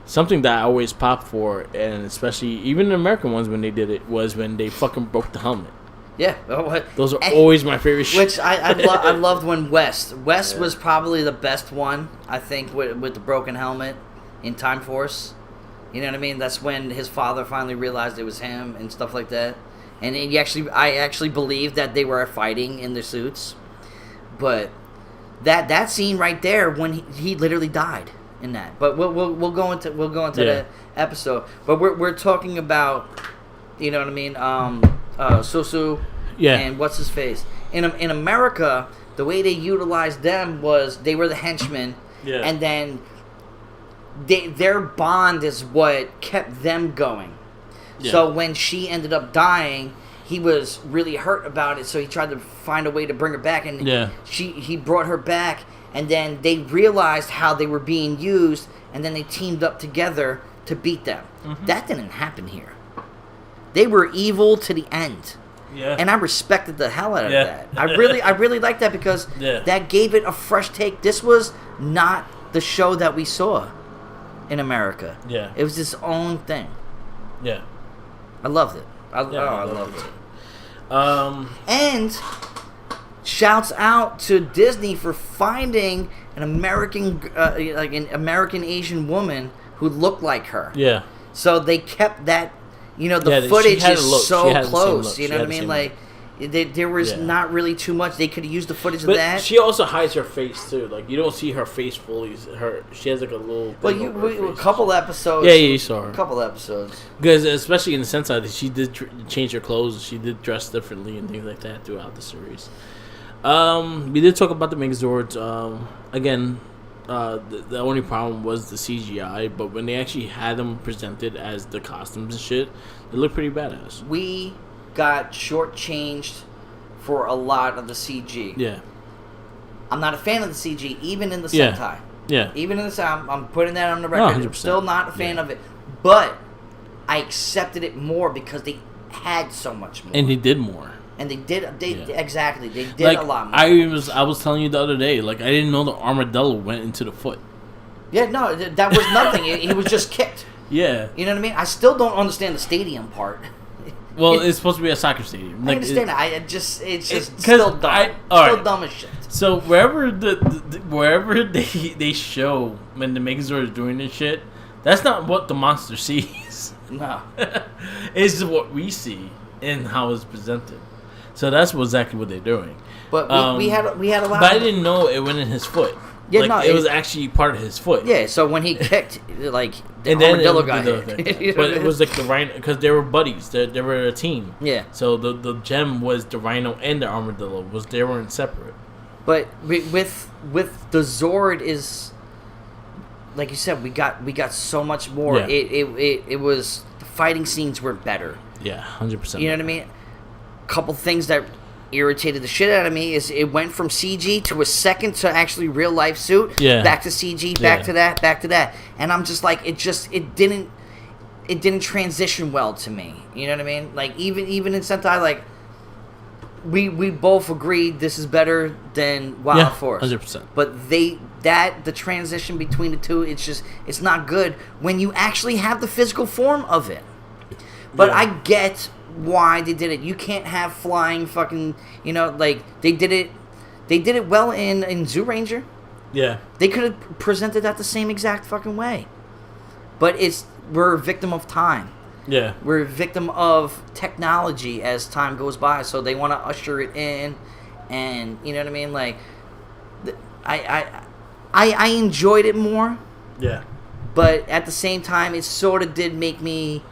something that I always pop for, and especially even the American ones when they did it, was when they fucking broke the helmet. Yeah. Those are always my favorite shit. Which I loved when West was probably the best one, I think, with the broken helmet in Time Force. You know what I mean? That's when his father finally realized it was him and stuff like that. And I actually believed that they were fighting in their suits, but that scene right there when he literally died in that. But we'll go into the episode. But we're talking about, you know what I mean? Susu, and what's his face in America. The way they utilized them was they were the henchmen, and then their bond is what kept them going. Yeah. So when she ended up dying, he was really hurt about it. So he tried to find a way to bring her back, and he brought her back. And then they realized how they were being used, and then they teamed up together to beat them. Mm-hmm. That didn't happen here. They were evil to the end. Yeah. And I respected the hell out of that. I really liked that because that gave it a fresh take. This was not the show that we saw in America. Yeah. It was its own thing. Yeah. I loved it. I loved it. And shouts out to Disney for finding an American, an American Asian woman who looked like her. Yeah. So they kept that. The footage is so close. You know what I mean? Like, there was not really too much. They could have used the footage of that. She also hides her face too. Like, you don't see her face fully. She has like a little. A couple episodes. Yeah, you saw her. A couple episodes. Because especially in the sense that she did change her clothes. She did dress differently and things like that throughout the series. We did talk about the Megazords. Again, the only problem was the CGI. But when they actually had them presented as the costumes and shit, they looked pretty badass. We got shortchanged for a lot of the CG. Yeah. I'm not a fan of the CG, even in the Yeah. Sentai. Yeah. Even in the Sentai, I'm putting that on the record. I'm 100%. still not a fan of it. But I accepted it more because they had so much more. And he did more. And they did, exactly. They did Like, a lot more. I was telling you the other day, like, I didn't know the armadillo went into the foot. Yeah, no, that was nothing. He was just kicked. Yeah. You know what I mean? I still don't understand the stadium part. Well, it's supposed to be a soccer stadium. I understand that. It's just 'cause still dumb. alright. Still dumb as shit. So wherever wherever they show when the Megazord is doing this shit, that's not what the monster sees. No. It's what we see and how it's presented. So that's exactly what they're doing. But we had a lot. But I didn't know it went in his foot. Yeah, like, no, it was actually part of his foot. Yeah, so when he kicked, like, the And then armadillo it guy was hit. the- You know but what I it mean? was like the rhino, because they were buddies. They were a team. Yeah. So the gem was the rhino and the armadillo. They weren't separate. But with the Zord is, like you said, we got so much more. Yeah. It was, the fighting scenes were better. Yeah, 100%. You know what I mean? Couple things that irritated the shit out of me is it went from CG to a second to actually real life suit. Yeah. Back to CG, back to that, and I'm just like, it didn't transition well to me. You know what I mean? Like even in Sentai, like we both agreed this is better than Wild Force. 100%. But the transition between the two, it's not good when you actually have the physical form of it. But Yeah. I get why they did it. You can't have flying fucking, like they did it well in Zoo Ranger. Yeah. They could have presented that the same exact fucking way. But we're a victim of time. Yeah. We're a victim of technology as time goes by, so they want to usher it in, and you know what I mean. Like, I enjoyed it more, Yeah. but at the same time, it sort of did make me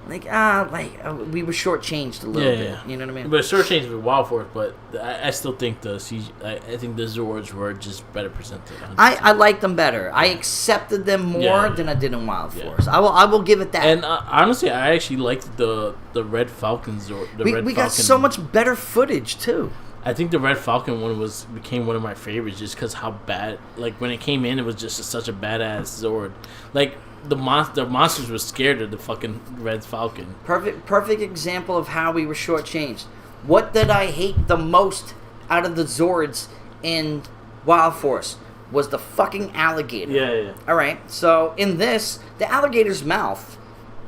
like we were shortchanged a little bit. Yeah. You know what I mean? But it sure changed with Wild Force, but I still think the CG, I think the Zords were just better presented. 100%. I liked them better. I accepted them more than I did in Wild Force. I will give it that. And honestly, I actually liked the Red Falcon Zord. We got so much better footage too. I think the Red Falcon one became one of my favorites just because how bad. Like when it came in, it was just such a badass Zord. Like the monsters were scared of the fucking Red Falcon. Perfect example of how we were shortchanged. What did I hate the most out of the Zords in Wild Force was the fucking alligator. Yeah. All right. So in this, the alligator's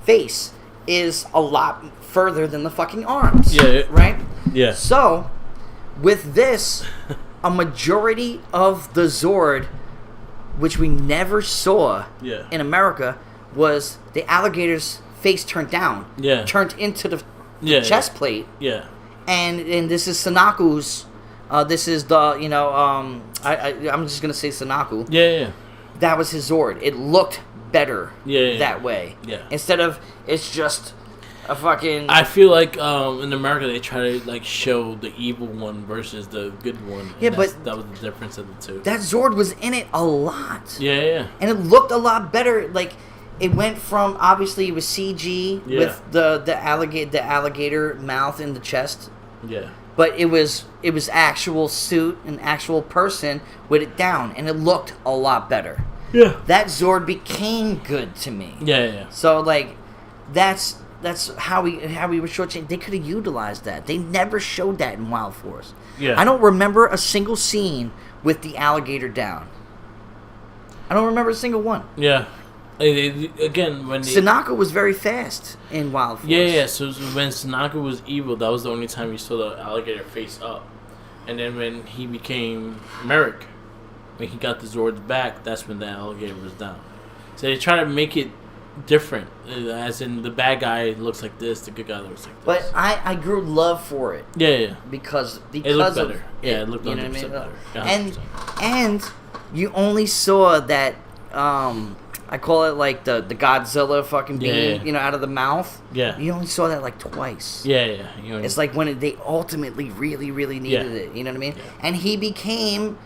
face is a lot further than the fucking arms. Yeah. Right. Yeah. So with this, a majority of the Zord, which we never saw in America, was the alligator's face turned down. Yeah. Turned into the chest plate. Yeah. And this is Sanaku's. This is the I'm just gonna say Sanaku. Yeah. That was his Zord. It looked better. That way. Yeah. Instead of it's just a fucking. I feel like in America they try to like show the evil one versus the good one. Yeah, but that was the difference of the two. That Zord was in it a lot. Yeah. And it looked a lot better. Like it went from obviously it was CG with the alligator mouth in the chest. Yeah. But it was actual suit, an actual person with it down, and it looked a lot better. Yeah. That Zord became good to me. Yeah. So like, that's how we were shortchanged. They could have utilized that. They never showed that in Wild Force. Yeah. I don't remember a single scene with the alligator down. I don't remember a single one. Yeah. Again, when Sanaka was very fast in Wild Force. Yeah. So when Sanaka was evil, that was the only time you saw the alligator face up. And then when he became Merrick, when he got the Zords back, that's when the alligator was down. So they try to make it different, as in the bad guy looks like this, the good guy looks like this. But I grew love for it. Yeah. Because it looked of better. It looked 100% better. Yeah, and you only saw that I call it like the Godzilla fucking beam, out of the mouth. Yeah. You only saw that like twice. Yeah. It's like when they ultimately really, really needed it. You know what I mean? Yeah. And he became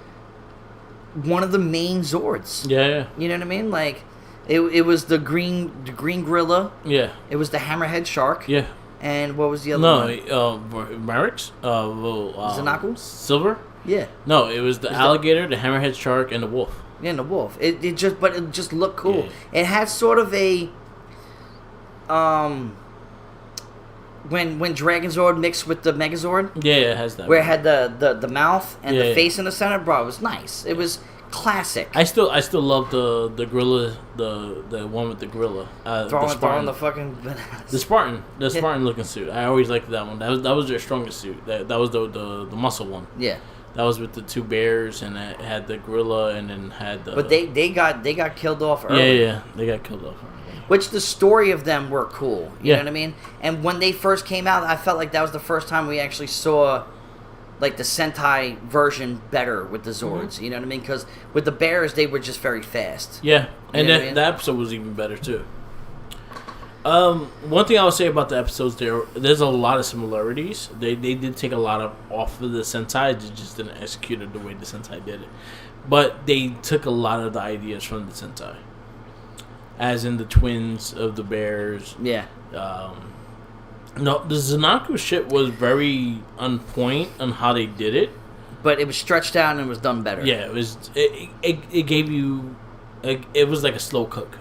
one of the main Zords. Yeah. You know what I mean? Like it was the green gorilla. Yeah. It was the hammerhead shark. Yeah. And what was the other one? Merrick's? Zanaku? Silver? Yeah. No, it was the alligator, the hammerhead shark, and the wolf. Yeah, and the wolf. It just looked cool. Yeah. It had sort of a when Dragon Zord mixed with the Megazord. Yeah, it has that. Where it had the mouth and the face yeah. in the center, bro. It was nice. It was classic. I still love the gorilla, the one with the gorilla. Throwing the fucking the Spartan looking suit. I always liked that one. That was their strongest suit. That was the muscle one. Yeah. That was with the two bears, and it had the gorilla, and then had the. But they got killed off early. Yeah, they got killed off early. Which the story of them were cool. You know Yeah. what I mean? And when they first came out, I felt like that was the first time we actually saw, like, the Sentai version better with the Zords. Mm-hmm. You know what I mean? Because with the bears, they were just very fast. Yeah, and that that episode was even better too. One thing I would say about the episodes, there's a lot of similarities. They did take a lot off of the Sentai, they just didn't execute it the way the Sentai did it. But they took a lot of the ideas from the Sentai, as in the twins of the bears. Yeah. No, the Zanaku shit was very on point on how they did it, but it was stretched out and it was done better. Yeah, it was. It gave you. It was like a slow cook.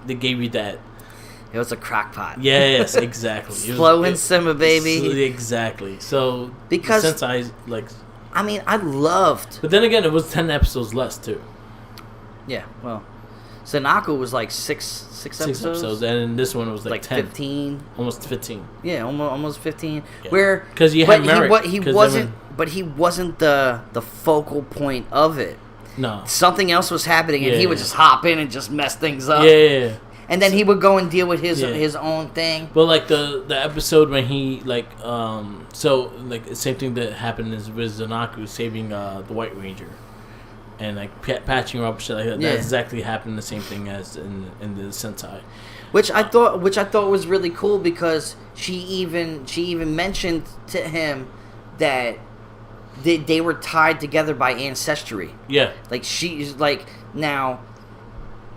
They gave you that. It was a crock pot. Yes, exactly. Slow and simmer, baby. Exactly. So because since I like, I mean, I loved. But then again, it was 10 episodes less too. Yeah, well, Zanaku was like six episodes, and this one was like 10. 15, almost 15. Yeah, almost 15. Yeah. Where because you had Merrick, he wasn't, but he wasn't the focal point of it. No, something else was happening, and he would just hop in and just mess things up. Yeah. And then he would go and deal with his own thing. But like the episode when he same thing that happened is with Zanaku saving the White Ranger, and like patching her up, shit like that. Yeah. That exactly happened the same thing as in the Sentai. Which I thought was really cool because she even mentioned to him that they were tied together by ancestry. Yeah. Like she's like now.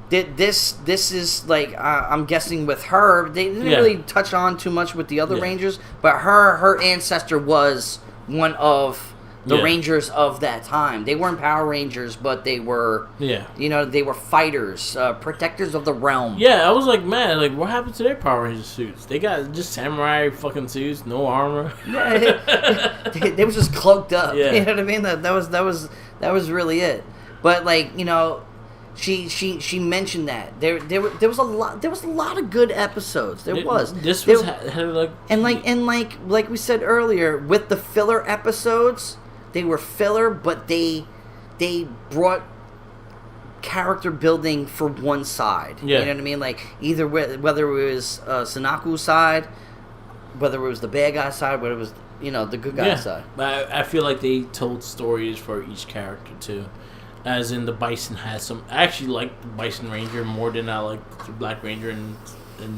This is like I'm guessing with her they didn't really touch on too much with the other Rangers, but her ancestor was one of the Rangers of that time. They weren't Power Rangers, but they were they were fighters, protectors of the realm. Yeah, I was like, man, like what happened to their Power Ranger suits? They got just samurai fucking suits, no armor. Yeah, they was just cloaked up. Yeah. You know what I mean? That was really it. But like She mentioned that there was a lot of good episodes. This was like we said earlier with the filler episodes, they were filler, but they brought character building for one side. Yeah. You know what I mean? Like either whether it was Sanaku's side, whether it was the bad guy side, whether it was the good guy side. But I feel like they told stories for each character too. As in the Bison has some. I actually like the Bison Ranger more than I like the Black Ranger in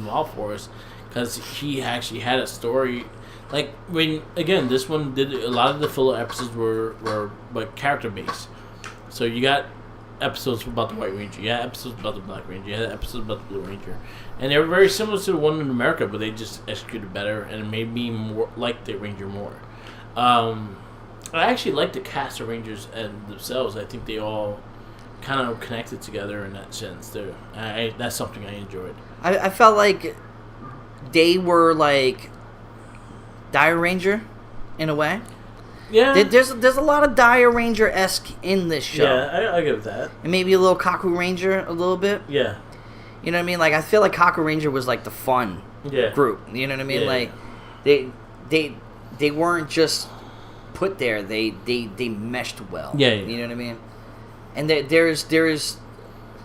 Wild Forest, because he actually had a story. Like this one did a lot of the filler episodes were like character based. So you got episodes about the White Ranger, you had episodes about the Black Ranger, you had episodes about the Blue Ranger, and they were very similar to the one in America, but they just executed better and it made me more like the Ranger more. I actually like the cast of Rangers and themselves. I think they all kind of connected together in that sense. That's something I enjoyed. I felt like they were like Dire Ranger in a way. Yeah. There's a lot of Dire Ranger-esque in this show. Yeah, I give that. And maybe a little Kaku Ranger a little bit. Yeah. You know what I mean? Like I feel like Kaku Ranger was like the fun group. You know what I mean? Yeah. Like they weren't just put there, they meshed well. Yeah. You know what I mean? And there's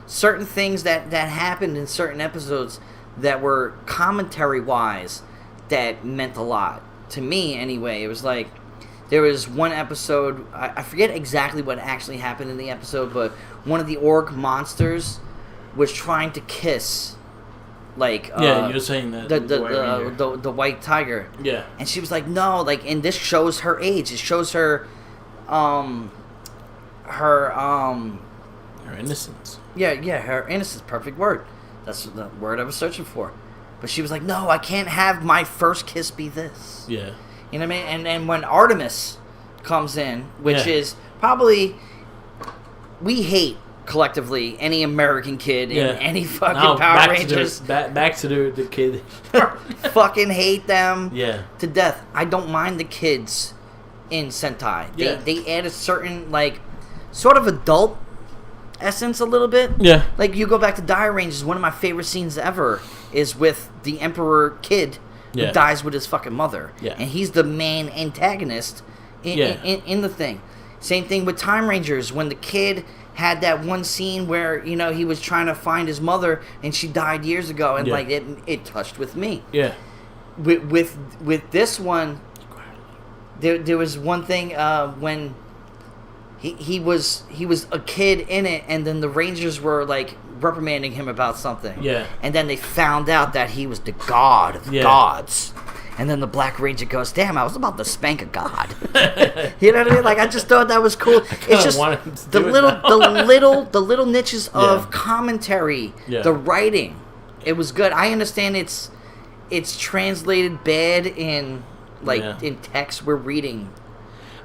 certain things that happened in certain episodes that were commentary wise that meant a lot to me. Anyway, it was like there was one episode, I forget exactly what actually happened in the episode, but one of the orc monsters was trying to kiss. Like you're saying that the white tiger. Yeah. And she was like, no, like, and this shows her age. It shows her innocence. Yeah, her innocence. Perfect word. That's the word I was searching for. But she was like, no, I can't have my first kiss be this. Yeah. You know what I mean? And when Artemis comes in, which is probably we hate collectively any American kid in any fucking Power Rangers. Back to the kid. Fucking hate them to death. I don't mind the kids in Sentai. They add a certain like sort of adult essence a little bit. Yeah. Like you go back to Gaorangers, one of my favorite scenes ever is with the Emperor kid who dies with his fucking mother. Yeah. And he's the main antagonist in the thing. Same thing with Time Rangers when the kid had that one scene where, you know, he was trying to find his mother and she died years ago and like it touched with me. Yeah. With this one there was one thing when he was a kid in it and then the Rangers were like reprimanding him about something. Yeah. And then they found out that he was the god of the gods. And then the Black Ranger goes, "Damn, I was about to spank a god." You know what I mean? Like I just thought that was cool. It's just the little niches of commentary, the writing. It was good. I understand it's translated bad in in text we're reading.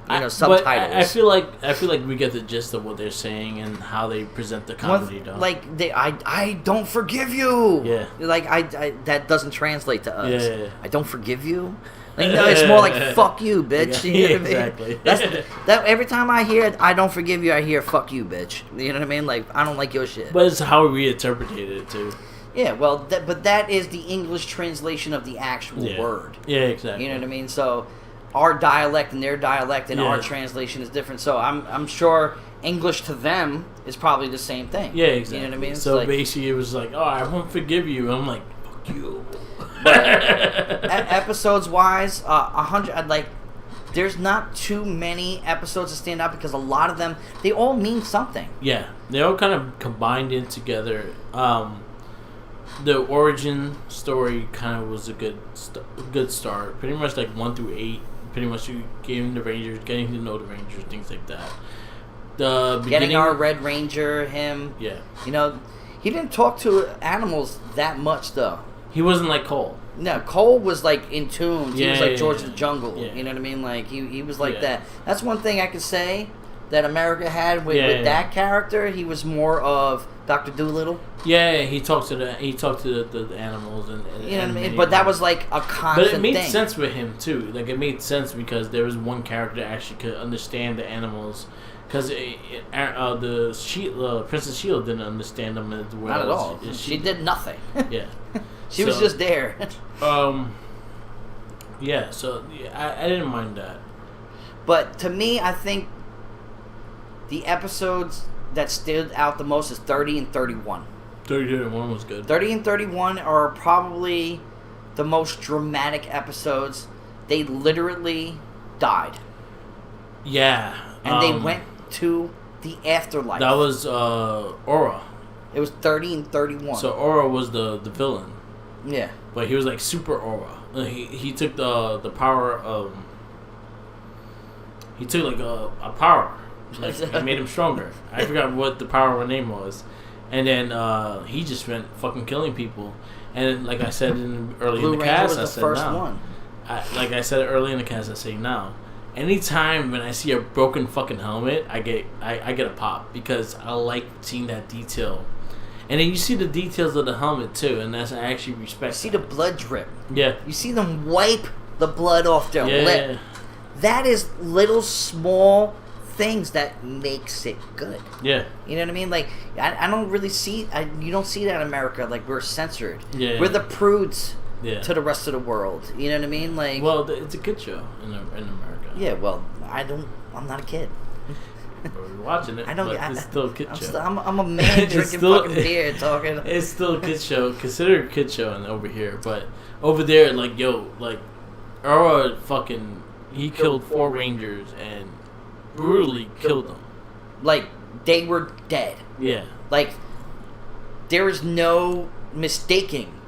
You know, subtitles. But I feel like we get the gist of what they're saying and how they present the comedy. Like I don't forgive you. Yeah. Like I that doesn't translate to us. Yeah. I don't forgive you. Like no, it's more like fuck you, bitch. You know what exactly. I mean? That every time I hear I don't forgive you, I hear fuck you, bitch. You know what I mean? Like I don't like your shit. But it's how we interpreted it too. Yeah, well, but that is the English translation of the actual word. Yeah, exactly. You know what I mean? So. Our dialect and their dialect and our translation is different. So I'm sure English to them is probably the same thing. Yeah, exactly. You know what I mean? So like, basically it was like, oh, I won't forgive you. I'm like, fuck you. Episodes wise, 100. Like, there's not too many episodes that stand out because a lot of them they all mean something. Yeah, they all kind of combined in together. The origin story kind of was a good start. Pretty much like 1 through 8. Pretty much you getting the Rangers, getting to know the Rangers, things like that. Getting our Red Ranger, him. Yeah. You know, he didn't talk to animals that much though. He wasn't like Cole. No, Cole was like in tune. He was like George of the Jungle. Yeah. You know what I mean? Like he was like that. That's one thing I could say that America had with that character. He was more of Dr. Dolittle. Yeah, he talked to the animals and you know what I mean. But that was like a constant thing. But it made sense with him too. Like it made sense because there was one character that actually could understand the animals. Because Princess Shield didn't understand them as well. Not at all. She did nothing. Yeah. She was just there. Yeah. So I didn't mind that. But to me, I think the episodes that stood out the most is 30 and 31. 30 and 31 was good. 30 and 31 are probably the most dramatic episodes. They literally died. Yeah. And they went to the afterlife. That was Aura. It was 30 and 31. So Aura was the villain. Yeah. But he was like super Aura. He took the power of... He took like a power. Like, it made him stronger. I forgot what the power of her name was. And then he just went fucking killing people. And like I said early in the cast, I said now. Like I said early in the cast, I say now. Anytime when I see a broken fucking helmet, I get a pop because I like seeing that detail. And then you see the details of the helmet too, and that's I actually respect. You see the blood drip. Yeah. You see them wipe the blood off their lip. That is little small things that makes it good. Yeah. You know what I mean? Like I don't really see you don't see that in America. Like we're censored. Yeah. We're the prudes to the rest of the world. You know what I mean? Like well, it's a kid show in America. Yeah. Well, I'm not a kid. We're watching it. It's still a kid show. I'm a man drinking fucking beer talking. It's still a kid show. Consider a kid show over here, but over there, like Earl fucking he killed 4 Rangers and brutally killed them. Like they were dead. Yeah. Like there is no mistaking.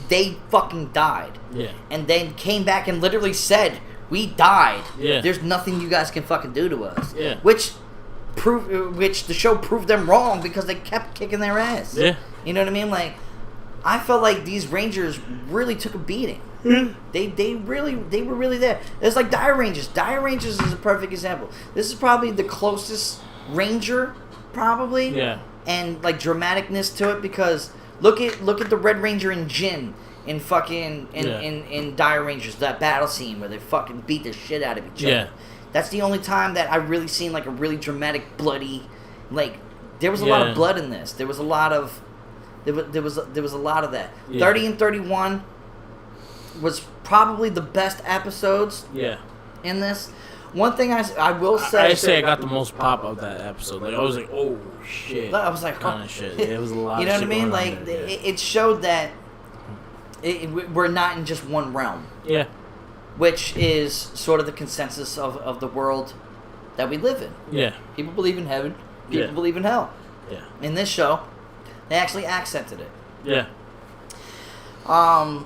They fucking died. Yeah. And then came back and literally said, "We died. Yeah. There's nothing you guys can fucking do to us." Yeah. Which the show proved them wrong because they kept kicking their ass. Yeah. You know what I mean? Like I felt like these Rangers really took a beating. They were really there. It's like Dire Rangers. Dire Rangers is a perfect example. This is probably the closest Ranger, probably. Yeah. And like dramaticness to it, because look at the Red Ranger and Jin in fucking in Dire Rangers, that battle scene where they fucking beat the shit out of each other. Yeah. That's the only time that I really seen like a really dramatic, bloody, like there was a lot of blood in this. There was a lot of there was a lot of that. Yeah. 30 and 31 was probably the best episodes. Yeah. In this. One thing I will say... I got the most pop of that episode. Like, I was like, oh, shit. I was like... kind of shit. Yeah, it was a lot you know of what shit I mean? going Like, on there, yeah. it showed that we're not in just one realm. Yeah. Which is sort of the consensus of the world that we live in. Yeah. People believe in heaven. People believe in hell. Yeah. In this show, they actually accented it. Yeah. I'm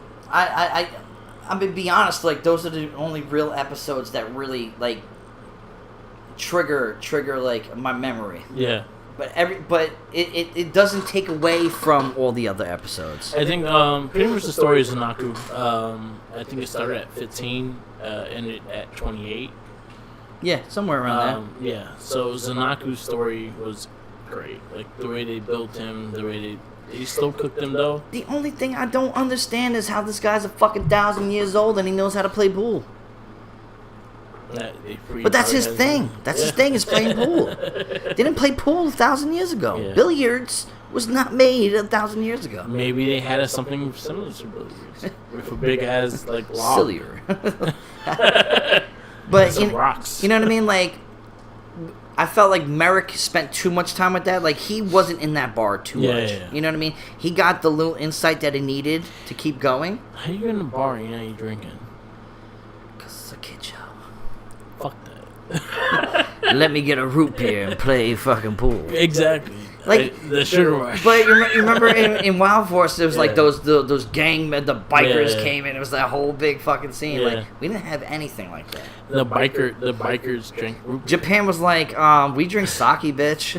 gonna be honest, like those are the only real episodes that really like trigger like my memory. Yeah. But it doesn't take away from all the other episodes. I think pretty much the story is Zanaku. I think it started at 15, ended at 28. Yeah, somewhere around there. Yeah. So Zanaku's story was great. Like the way they built him, the way they slow cooked him though. The only thing I don't understand is how this guy's a fucking 1,000 years old and he knows how to play pool. But that's his thing. That's his thing, is playing pool. They didn't play pool 1,000 years ago. Yeah. Billiards was not made 1,000 years ago. Maybe they had something similar to billiards. With a big ass, like, log. Sillier. But, rocks. You know what I mean? Like, I felt like Merrick spent too much time with that. Like, he wasn't in that bar too much. Yeah. You know what I mean? He got the little insight that he needed to keep going. How you in the bar and you drinking? Because it's a kid show. Fuck that. Let me get a root beer and play fucking pool. Exactly. Like the sugar rush. But you remember in Wild Force, there was like those gang, the bikers came in. It was that whole big fucking scene. Yeah. Like we didn't have anything like that. The bikers drink root beer. Japan was like, we drink sake, bitch.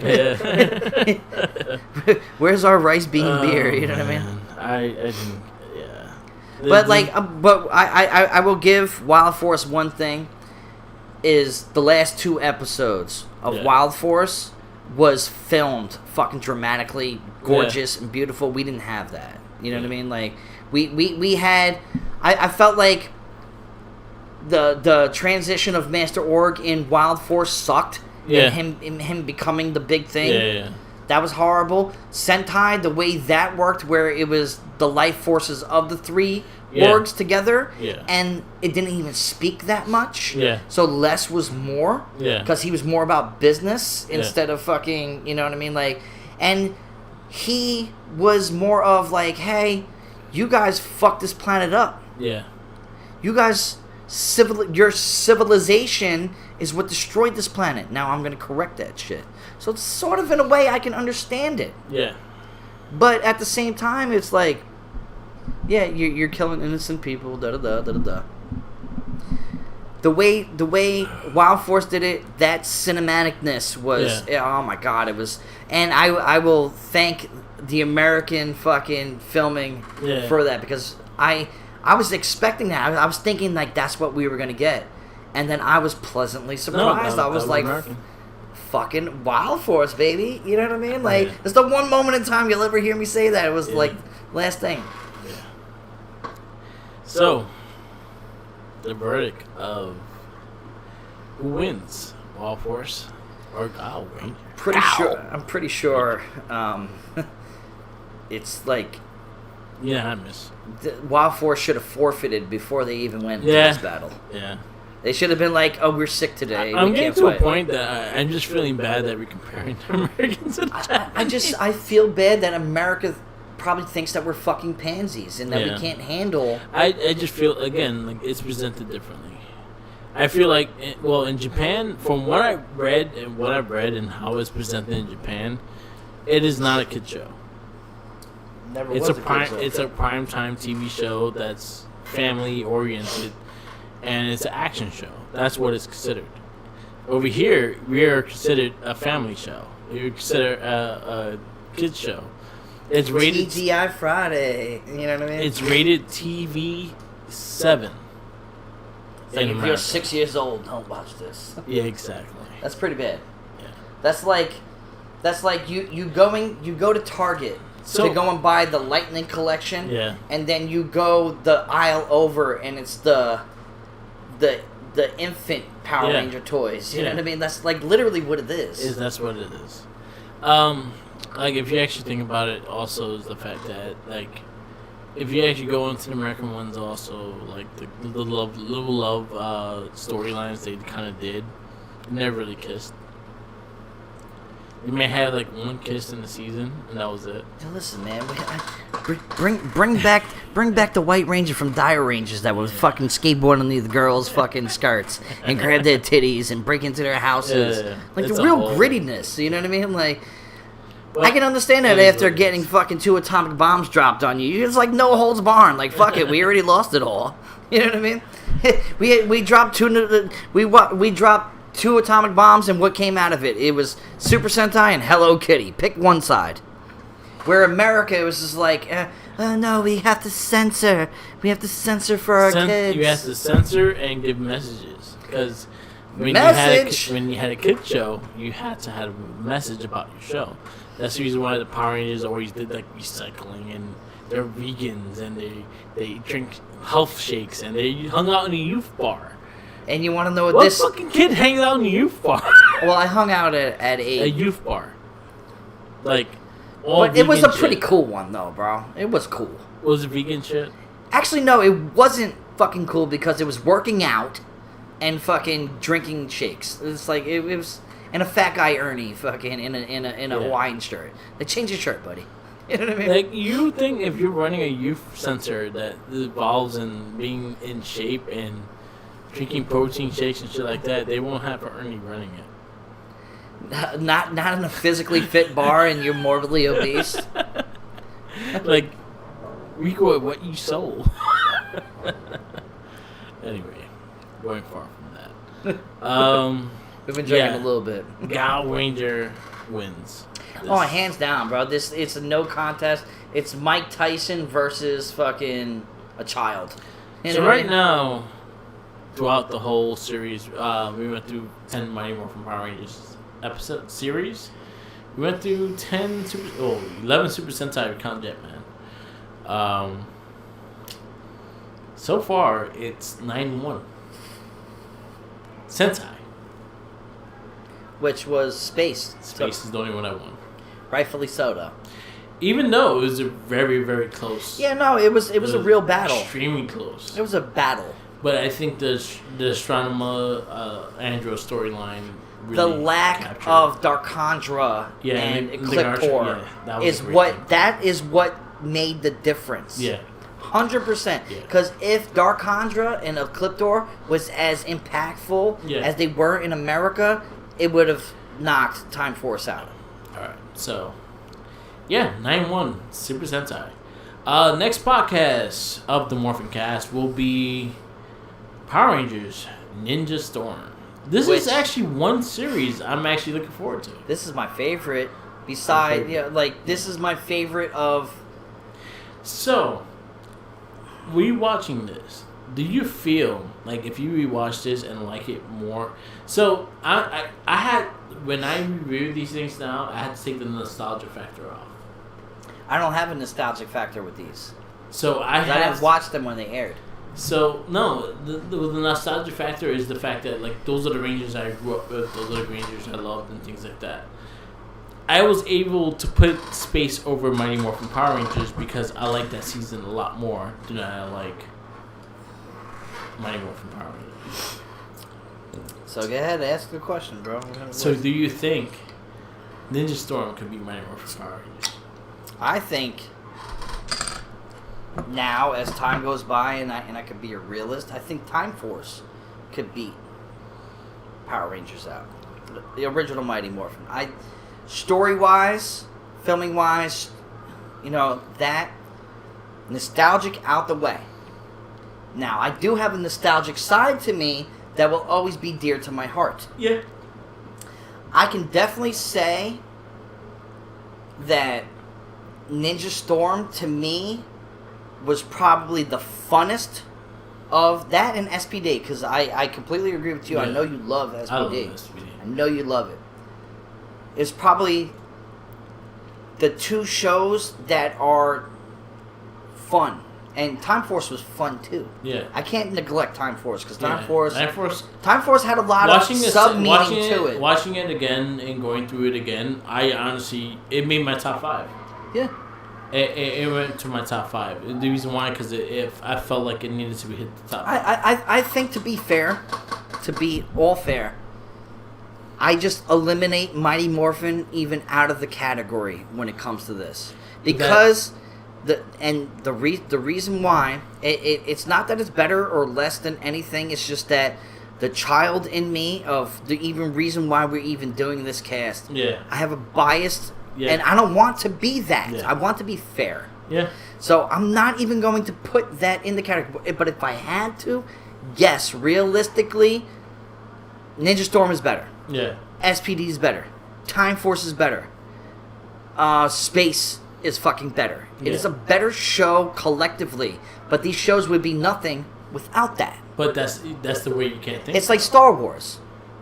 Yeah. Where's our rice bean beer? You know what I mean? I didn't. Yeah. But I will give Wild Force one thing. Is the last 2 episodes of Wild Force was filmed fucking dramatically gorgeous and beautiful. We didn't have that. You know what I mean? Like we had I felt like the transition of Master Org in Wild Force sucked. Yeah. And him becoming the big thing. Yeah. That was horrible. Sentai, the way that worked, where it was the life forces of the 3 orgs together, and it didn't even speak that much. Yeah. So less was more. Yeah. Because he was more about business instead of fucking, you know what I mean? Like, and he was more of like, hey, you guys fucked this planet up. Yeah. You guys, your civilization is what destroyed this planet. Now I'm going to correct that shit. So it's sort of in a way I can understand it. Yeah. But at the same time, it's like, yeah, you're killing innocent people. Da da da da da. The way Wild Force did it, that cinematicness was oh my god, it was. And I will thank the American fucking filming for that, because I was expecting that. I was thinking like that's what we were gonna get, and then I was pleasantly surprised. I was like, American. Fucking Wild Force, baby. You know what I mean? Like it's the one moment in time you'll ever hear me say that. It was like last thing. So, the verdict of who wins, Wild Force or Gaorangers? I'm pretty sure. It's like. Yeah, I miss. Wild Force should have forfeited before they even went into this battle. Yeah. They should have been like, "Oh, we're sick today. I'm getting to a point that I'm just feeling bad that we're comparing the Americans to the Japanese. I feel bad that America probably thinks that we're fucking pansies and that we can't handle. I just feel, again, like it's presented differently. I feel like, in Japan, from what I read and how it's presented in Japan, it is not a kid show. It's a primetime TV show that's family oriented, and it's an action show. That's what it's considered. Over here, we are considered a family show. We're considered a kids show. It's rated TGI Friday. You know what I mean? It's rated TV 7. Like if you're 6 years old, don't watch this. Yeah, exactly. That's pretty bad. Yeah. That's like you go to Target to go and buy the Lightning collection. Yeah. And then you go the aisle over and it's the infant Power Ranger toys. You know what I mean? That's like literally what it is. That's what it is. Like if you actually think about it, also is the fact that like if you actually go into the American ones, also like the love storylines they kind of did, never really kissed. You may have like one kiss in the season, and that was it. Now listen, man, bring back the White Ranger from Dire Rangers that was fucking skateboarding underneath the girls' fucking skirts and grab their titties and break into their houses. Yeah. Like the real grittiness, you know what I mean? Like. I can understand that after getting fucking 2 atomic bombs dropped on you. It's like no holds barred. Like, fuck it, we already lost it all. You know what I mean? We dropped we dropped 2 atomic bombs, and what came out of it? It was Super Sentai and Hello Kitty. Pick one side. Where America, it was just like, no, we have to censor. We have to censor for our kids. You have to censor and give messages. Because when you had a kid show, you had to have a message about your show. That's the reason why the Power Rangers always did like recycling, and they're vegans, and they drink health shakes, and they hung out in a youth bar. And you want to know what this fucking kid hangs out in a youth bar? Well, I hung out at a youth bar. Like, but it was a pretty cool one though, bro. It was cool. Was it vegan shit? Actually, no, it wasn't fucking cool because it was working out and fucking drinking shakes. It's like it was. And a fat guy Ernie fucking in a Hawaiian shirt. Like, change your shirt, buddy. You know what I mean? Like, you think if you're running a youth center that involves in being in shape and drinking protein shakes and shit like that, they won't have Ernie running it. Not in a physically fit bar and you're morbidly obese. Like, Rico, what you sold. Anyway, going far from that. We've been drinking a little bit. Gaoranger wins. Oh, hands down, bro. It's a no contest. It's Mike Tyson versus fucking a child. You know right now, throughout the whole series, we went through 10 Mighty Morphin Power Rangers episode series. We went through 11 Super Sentai with Count Jetman. So far, it's 9-1. Sentai. Which was Space. Space is the only one I won. Rightfully so, though. Even though it was a very, very close. Yeah, no, it was a real battle. Extremely close. It was a battle. But I think the Astronema Andro storyline really the lack of Darkhandra and Ecliptor is what made the difference. Yeah. 100%. Because if Darkhandra and Ecliptor was as impactful as they were in America, it would have knocked Time Force out. Alright, so 9-1 Super Sentai. Next podcast of the MorphinCast will be Power Rangers Ninja Storm. This is actually one series I'm actually looking forward to. This is my favorite. Besides, this is my favorite of. So, rewatching this, do you feel like if you rewatch this and like it more? So I had, when I review these things now, I had to take the nostalgia factor off. I don't have a nostalgic factor with these. So I didn't watch them when they aired. So no, the nostalgia factor is the fact that like those are the Rangers I grew up with, those are the Rangers I loved, and things like that. I was able to put Space over Mighty Morphin Power Rangers because I like that season a lot more than I like Mighty Morphin Power Rangers. So go ahead, ask the question, bro. So do you think Ninja Storm could be Mighty Morphin Power Rangers? I think now, as time goes by, and I could be a realist, I think Time Force could beat Power Rangers out. The original Mighty Morphin. Story-wise, filming-wise, that nostalgic out the way. Now, I do have a nostalgic side to me that will always be dear to my heart. Yeah. I can definitely say that Ninja Storm, to me, was probably the funnest of that and SPD, because I completely agree with you. Yeah. I know you love SPD. I love SPD. I know you love it. It's probably the two shows that are fun. And Time Force was fun too. Yeah, I can't neglect Time Force because Time Force had a lot of sub meaning to it. Watching it again and going through it again, it made my top 5. Yeah, it went to my top 5. The reason why, because I felt like it needed to be hit the top 5. I think to be fair, to be all fair, I just eliminate Mighty Morphin even out of the category when it comes to this because. The reason why it's not that it's better or less than anything. It's just that the child in me of the even reason why we're even doing this cast. Yeah, I have a bias, and I don't want to be that. Yeah. I want to be fair. Yeah. So I'm not even going to put that in the category. But if I had to, yes, realistically, Ninja Storm is better. Yeah. SPD is better. Time Force is better. Space is fucking better. It is a better show collectively, but these shows would be nothing without that. But that's the way you can't think. It's like Star Wars.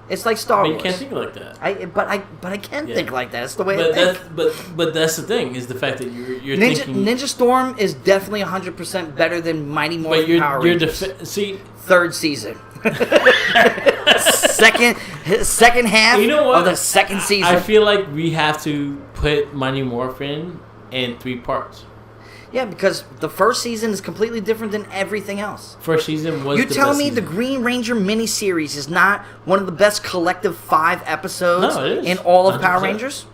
It's like Star Wars. You can't think like that. But I can think like that. It's the way I think. But that's the thing is the fact that you're thinking. Ninja Storm is definitely 100% better than Mighty Morphin Power Rangers. Third season. second half of the second season. I feel like we have to put Mighty Morphin in 3 parts. Yeah, because the first season is completely different than everything else. First season was. You're telling me the Green Ranger miniseries is not one of the best collective 5 episodes in all of 100%. Power Rangers?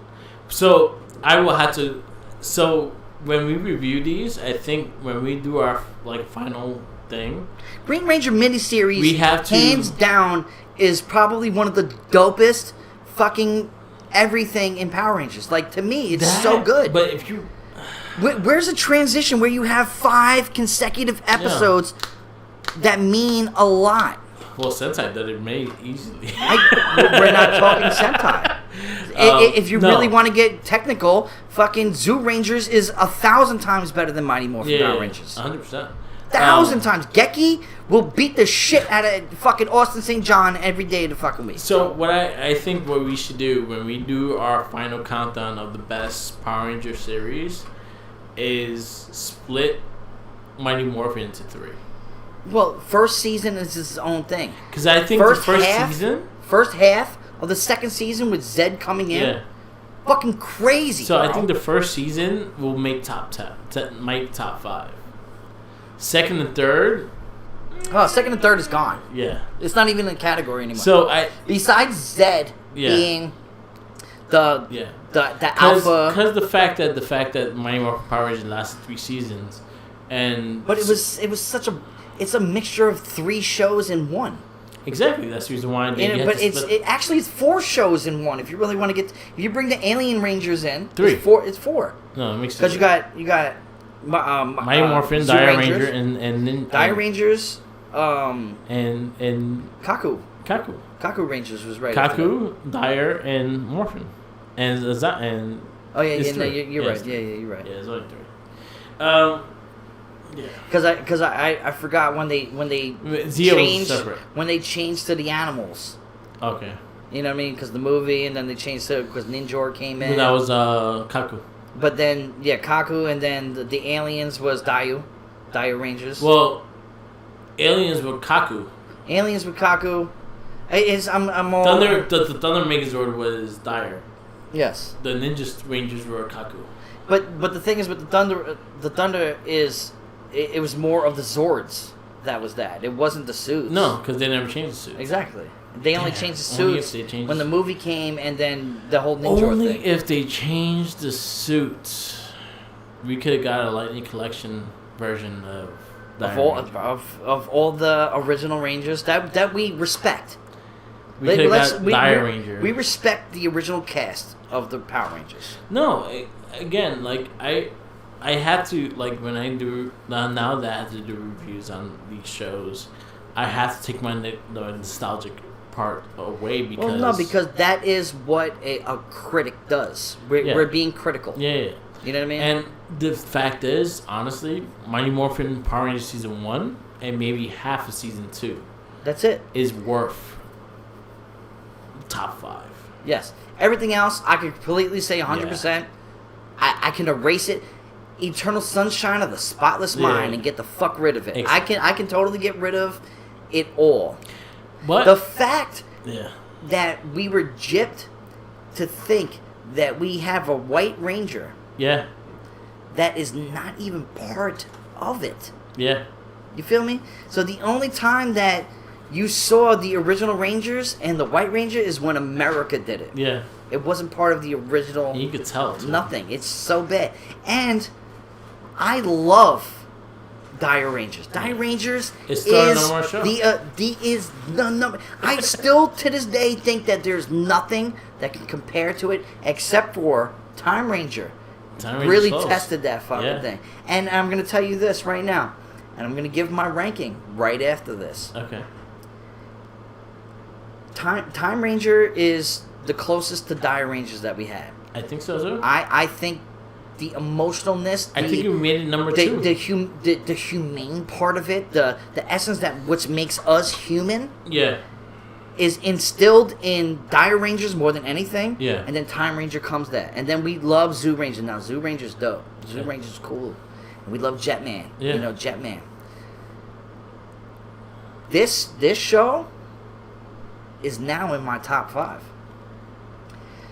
So I will have to. So when we review these, I think when we do our final thing, Green Ranger miniseries, we have to, hands down, is probably one of the dopest fucking everything in Power Rangers. Like, to me, it's so good. But if you... Where's a transition where you have 5 consecutive episodes that mean a lot? Well, Sentai did it made easily. We're not talking Sentai. If you really want to get technical, fucking Zoo Rangers is 1,000 times better than Mighty Morphin Power Rangers. 100%. 1,000 times. Geki will beat the shit out of fucking Austin St. John every day to fucking week. So what I think what we should do when we do our final countdown of the best Power Ranger series is split Mighty Morphin into 3. Well, first season is its own thing. Because I think first half of the second season with Zed coming in, fucking crazy. So bro. I think the first season will make top 10, might top 5. Second and third. Oh, second and third is gone. Yeah, it's not even in a category anymore. So besides Zed being the alpha, because the fact that Mighty Morphin Power Rangers lasted 3 seasons, but it was such a. It's a mixture of 3 shows in one. Exactly, that's the reason why. But it's 4 shows in one. If you really want to get, if you bring the Alien Rangers in, 3. It's 4. No, it makes sense. Because you got Mighty Morphin, Dire Ranger, and Dire Rangers, and Kaku. Kaku Rangers was right. Kaku, Dire, and Morphin, and you're right. Yeah, you're right. Yeah, it's only 3. Yeah. Because I forgot when they changed to the animals. Okay. You know what I mean? Because the movie, and then they changed to because Ninjor came in. That was Kaku. But then Kaku, and then the aliens was Daiyu Rangers. Well, aliens were Kaku. I'm all the Thunder Megazord was Dire. Yes. The Ninja Rangers were Kaku. But the thing is with the Thunder is it was more of the Zords that was that. It wasn't the suits. No, because they never changed the suits. Exactly. They only changed the suits when the movie came, and then the whole Ninja thing. Only if they changed the suits, we could have got a Lightning Collection version of all the original Rangers that we respect. We could have got Dire Ranger. We respect the original cast of the Power Rangers. No, again, like I have to, like, when I do now that I have to do reviews on these shows, I have to take the nostalgic part away because that is what a critic does. We're being critical. Yeah. You know what I mean? And the fact is, honestly, Mighty Morphin Power Rangers Season 1 and maybe half of season 2. That's it. Is worth top 5. Yes. Everything else, I could completely say 100%. Yeah. I can erase it. Eternal sunshine of the spotless mind and get the fuck rid of it. Exactly. I can totally get rid of it all. But the fact that we were gypped to think that we have a White Ranger that is not even part of it. Yeah. You feel me? So the only time that you saw the original Rangers and the White Ranger is when America did it. Yeah. It wasn't part of the original. You could tell. Too. Nothing. It's so bad. And I love Gaorangers. Gaorangers is the number. I still to this day think that there's nothing that can compare to it except for Time Ranger. Really tested that fucking thing. And I'm going to tell you this right now. And I'm going to give my ranking right after this. Okay. Time Ranger is the closest to Gaorangers that we had. I think so too. I think the emotionalness. I think you made it number 2. The humane part of it, the essence that what makes us human. Yeah. Is instilled in Gaorangers more than anything. Yeah. And then Time Ranger comes that. And then we love Zoo Ranger. Now, Zoo Ranger's dope. Zoo Ranger's cool. And we love Jetman. Yeah. You know, Jetman. This show is now in my top 5.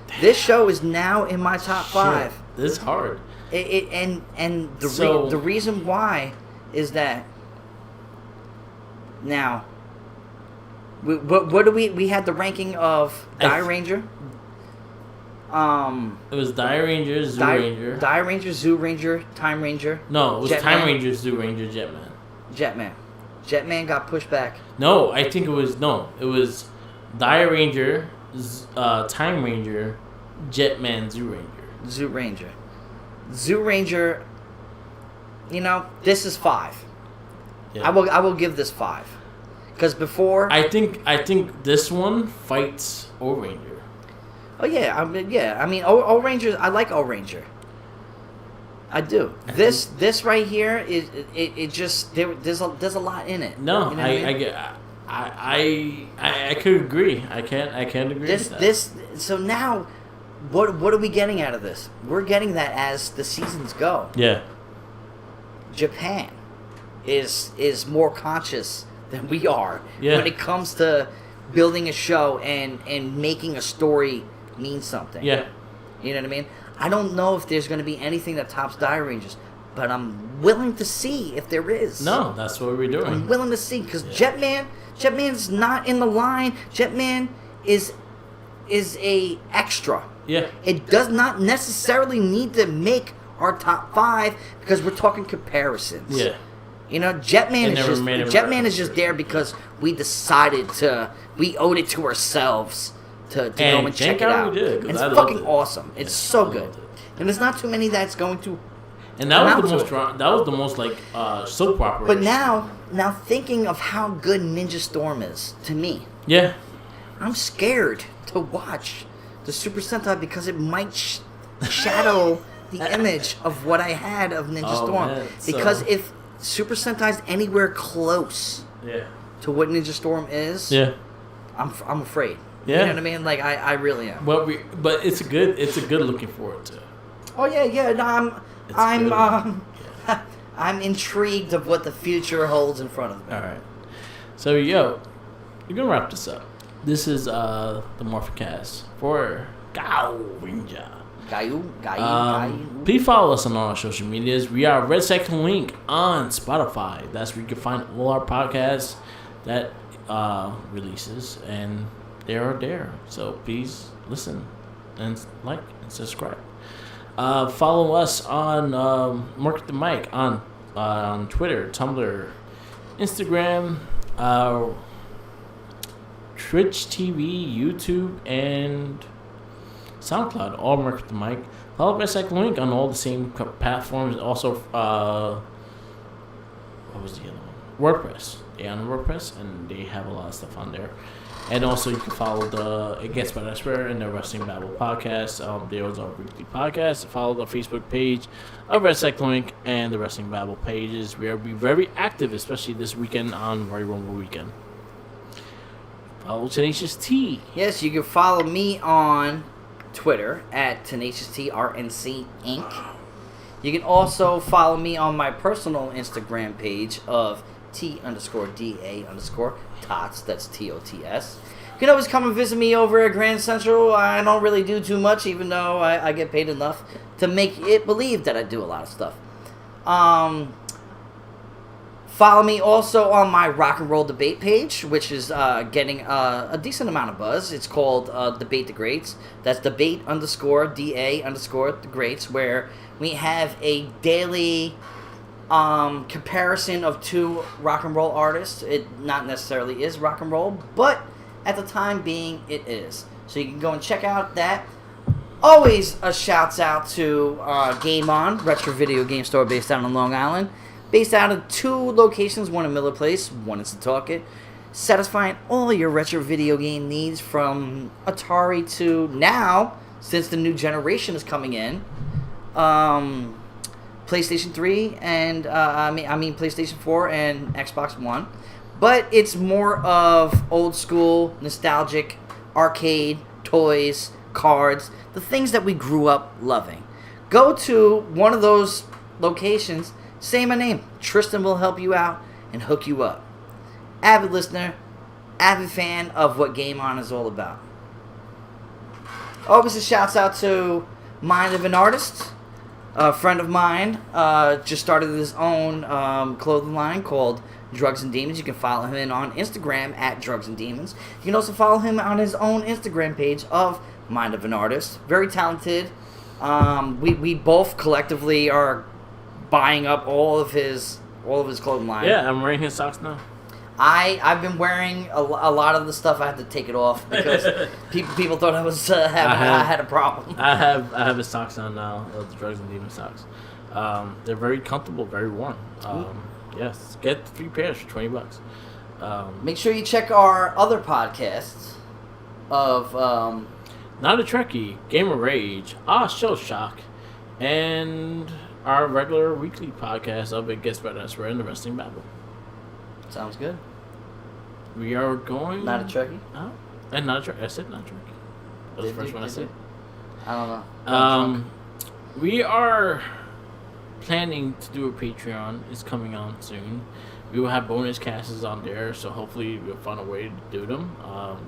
Damn. This show is now in my top 5. This is hard. The reason why is that now... What do we had the ranking of Gaoranger? It was Gaoranger, Zoo Ranger. Gaoranger, Zoo Ranger, Time Ranger. No, it was Time Ranger, Zoo Ranger, Jetman. Jetman got pushed back. No, I think it was Gaoranger, Time Ranger, Jetman, Zoo Ranger. Zoo Ranger. You know, this is 5. Yeah. I will give this 5. Because before... I think this one fights O-Ranger. Oh, yeah. I mean, O-Ranger... I like O-Ranger. I do. This right here, it just... There's a lot in it. No, you know I could agree. I can't agree with that. So now, what are we getting out of this? We're getting that as the seasons go. Yeah. Japan is more conscious... than we are when it comes to building a show and making a story mean something. Yeah. You know what I mean? I don't know if there's going to be anything that tops Gaorangers, but I'm willing to see if there is. No, that's what we're doing. I'm willing to see because Jetman's not in the line. Jetman is a extra. Yeah. It does not necessarily need to make our top 5 because we're talking comparisons. Yeah. You know, Jetman is just there because we decided we owed it to ourselves to go and check it out. And it's fucking awesome. It's so good. And there's not too many that's going to. And that was the most like soap opera. But now thinking of how good Ninja Storm is to me. Yeah. I'm scared to watch the Super Sentai because it might shadow the image of what I had of Ninja Storm. Man, because if Super Sentai's anywhere close to what Ninja Storm is, I'm afraid. Yeah. You know what I mean? Like I really am. But it's a good looking forward to. Oh yeah. No, I'm intrigued of what the future holds in front of me. All right. So we're gonna wrap this up. This is the MorphinCast for Gaoranger. Please follow us on all our social medias. We are Red Second Link on Spotify. That's where you can find all our podcasts that releases, and they are there. So please listen and like and subscribe. Follow us on Mark the Mic on Twitter, Tumblr, Instagram, Twitch TV, YouTube, and SoundCloud, all Mark the Mic. Follow Red Second Link on all the same platforms. Also, what was the other one? WordPress. They're on WordPress, and they have a lot of stuff on there. And also, you can follow the It Gets Better Elsewhere and the Wrestling Babble podcast. They are our weekly podcast. Follow the Facebook page of Red Cycling Inc. and the Wrestling Babble pages. We will be very active, especially this weekend on Royal Rumble weekend. Follow Tenacious T. Yes, you can follow me on Twitter at Tenacious T RNC Inc. You can also follow me on my personal Instagram page of T_DA_TOTS. That's TOTS. You can always come and visit me over at Grand Central. I don't really do too much, even though I get paid enough to make it believe that I do a lot of stuff. Follow me also on my Rock and Roll Debate page, which is getting a decent amount of buzz. It's called Debate the Greats. That's debate_DA_the Greats, where we have a daily comparison of two rock and roll artists. It not necessarily is rock and roll, but at the time being, it is. So you can go and check out that. Always a shouts out to Game On, retro video game store based out on Long Island. Based out of two locations, one in Miller Place, one in Setauket, satisfying all your retro video game needs from Atari to now, since the new generation is coming in, PlayStation 3 and PlayStation 4 and Xbox One. But it's more of old school, nostalgic, arcade, toys, cards, the things that we grew up loving. Go to one of those locations. Say my name. Tristan will help you out and hook you up. Avid listener, avid fan of what Game On is all about. Always a shouts out to Mind of an Artist. A friend of mine just started his own clothing line called Drugs and Demons. You can follow him on Instagram at Drugs and Demons. You can also follow him on his own Instagram page of Mind of an Artist. Very talented. We both collectively are buying up all of his clothing line. Yeah, I'm wearing his socks now. I've been wearing a lot of the stuff. I had to take it off because people thought I was I had a problem. I have his socks on now, the Drugs and Demons socks. They're very comfortable, very warm. Yes, get 3 pairs for $20. Make sure you check our other podcasts of Not a Trekkie, Gamer Rage, Shell Shock, and our regular weekly podcast of It Gets Better Elsewhere in the Wrestling Babble. Sounds good. We are going... Not a Trekkie? Oh, and not a Trekkie. I said not a Trekkie. That was the first one I said. I don't know. We are planning to do a Patreon. It's coming on soon. We will have bonus casts on there, so hopefully we'll find a way to do them.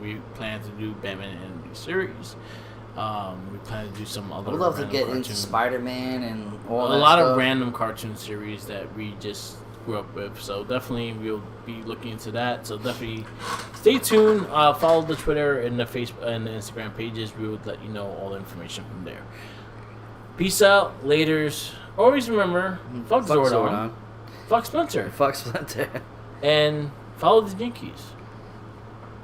We plan to do Batman and the series. We plan to do some other. We'd love to get into Spider-Man and all that a lot stuff. of random cartoon series that we just grew up with. So definitely we'll be looking into that. So definitely stay tuned. Follow the Twitter and the Facebook and the Instagram pages. We would let you know all the information from there. Peace out, laters. Always remember, fuck Zordon. Fuck Splinter. Fuck Splinter. And follow the Yankees.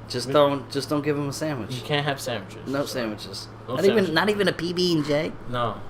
Just don't give him a sandwich. You can't have sandwiches. No sandwiches. No Not even a PB&J. No.